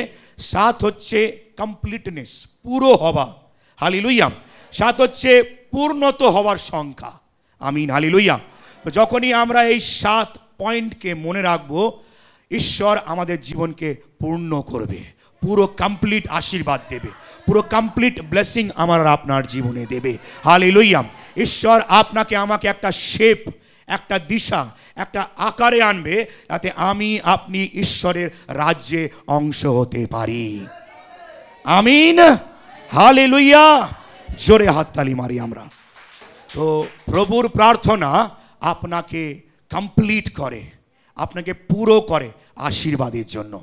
7 হচ্ছে কমপ্লিটনেস, পুরো হওয়া। হালেলুয়া। 7 হচ্ছে পূর্ণত হওয়ার সংখ্যা। আমিন, হালেলুয়া। তো যখনই আমরা এই 7 পয়েন্টকে মনে রাখবো, ঈশ্বর আমাদের জীবনকে পূর্ণ করবে, পুরো কমপ্লিট আশীর্বাদ দেবে, পুরো কমপ্লিট ব্লেসিং আমার আপনার জীবনে দেবে। হালেলুয়া। ঈশ্বর আপনাকে আমাকে একটা শেপ, একটা দিশা, একটা আকারে আনবে, যাতে আমি আপনি ঈশ্বরের রাজ্যে অংশ হতে পারি। আমিন, হালেলুয়া। জোরে হাততালি মারি আমরা। তো প্রভুর প্রার্থনা আপনাকে কমপ্লিট করে, আপনাকে পুরো করে আশীর্বাদের জন্য,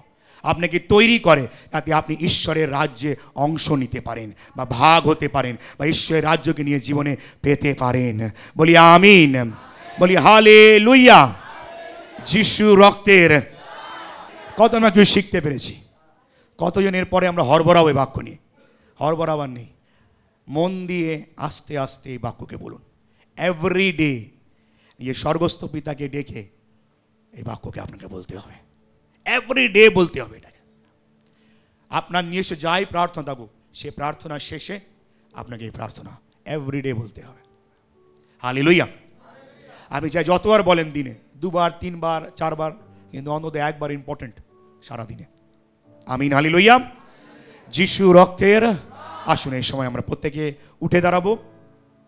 আপনাকে তৈরি করে যাতে আপনি ঈশ্বরের রাজ্যে অংশ নিতে পারেন, বা ভাগ হতে পারেন, বা ঈশ্বরের রাজ্যকে নিয়ে জীবনে পেতে পারেন। বলি আমিন, বলি হালেলুয়া। যিশু রক্তের কত না কেউ শিখতে পেরেছি। কতজনের পরে আমরা হরবরাও এই বাক্য নিয়ে? হরবরাবার নেই। মন দিয়ে আস্তে আস্তে এই বাক্যকে বলুন। এভরিডে যে স্বর্গস্থ পিতাকে ডেকে এই বাক্যকে আপনাকে বলতে হবে, এভরিডে বলতে হবে এটাকে। আপনার নিজস্ব যাই প্রার্থনা থাকুক, সে প্রার্থনার শেষে আপনাকে এই প্রার্থনা এভরিডে বলতে হবে। হালেলুয়া। আপনি চাই যতবার বলেন, দিনে 2 বার 3 বার 4 বার, কিন্তু অন্তত একবার ইম্পর্টেন্ট সারাদিনে। আমিন, হালেলুয়া। যিশু রক্তের। আসুন এই সময় আমরা প্রত্যেকে উঠে দাঁড়াবো।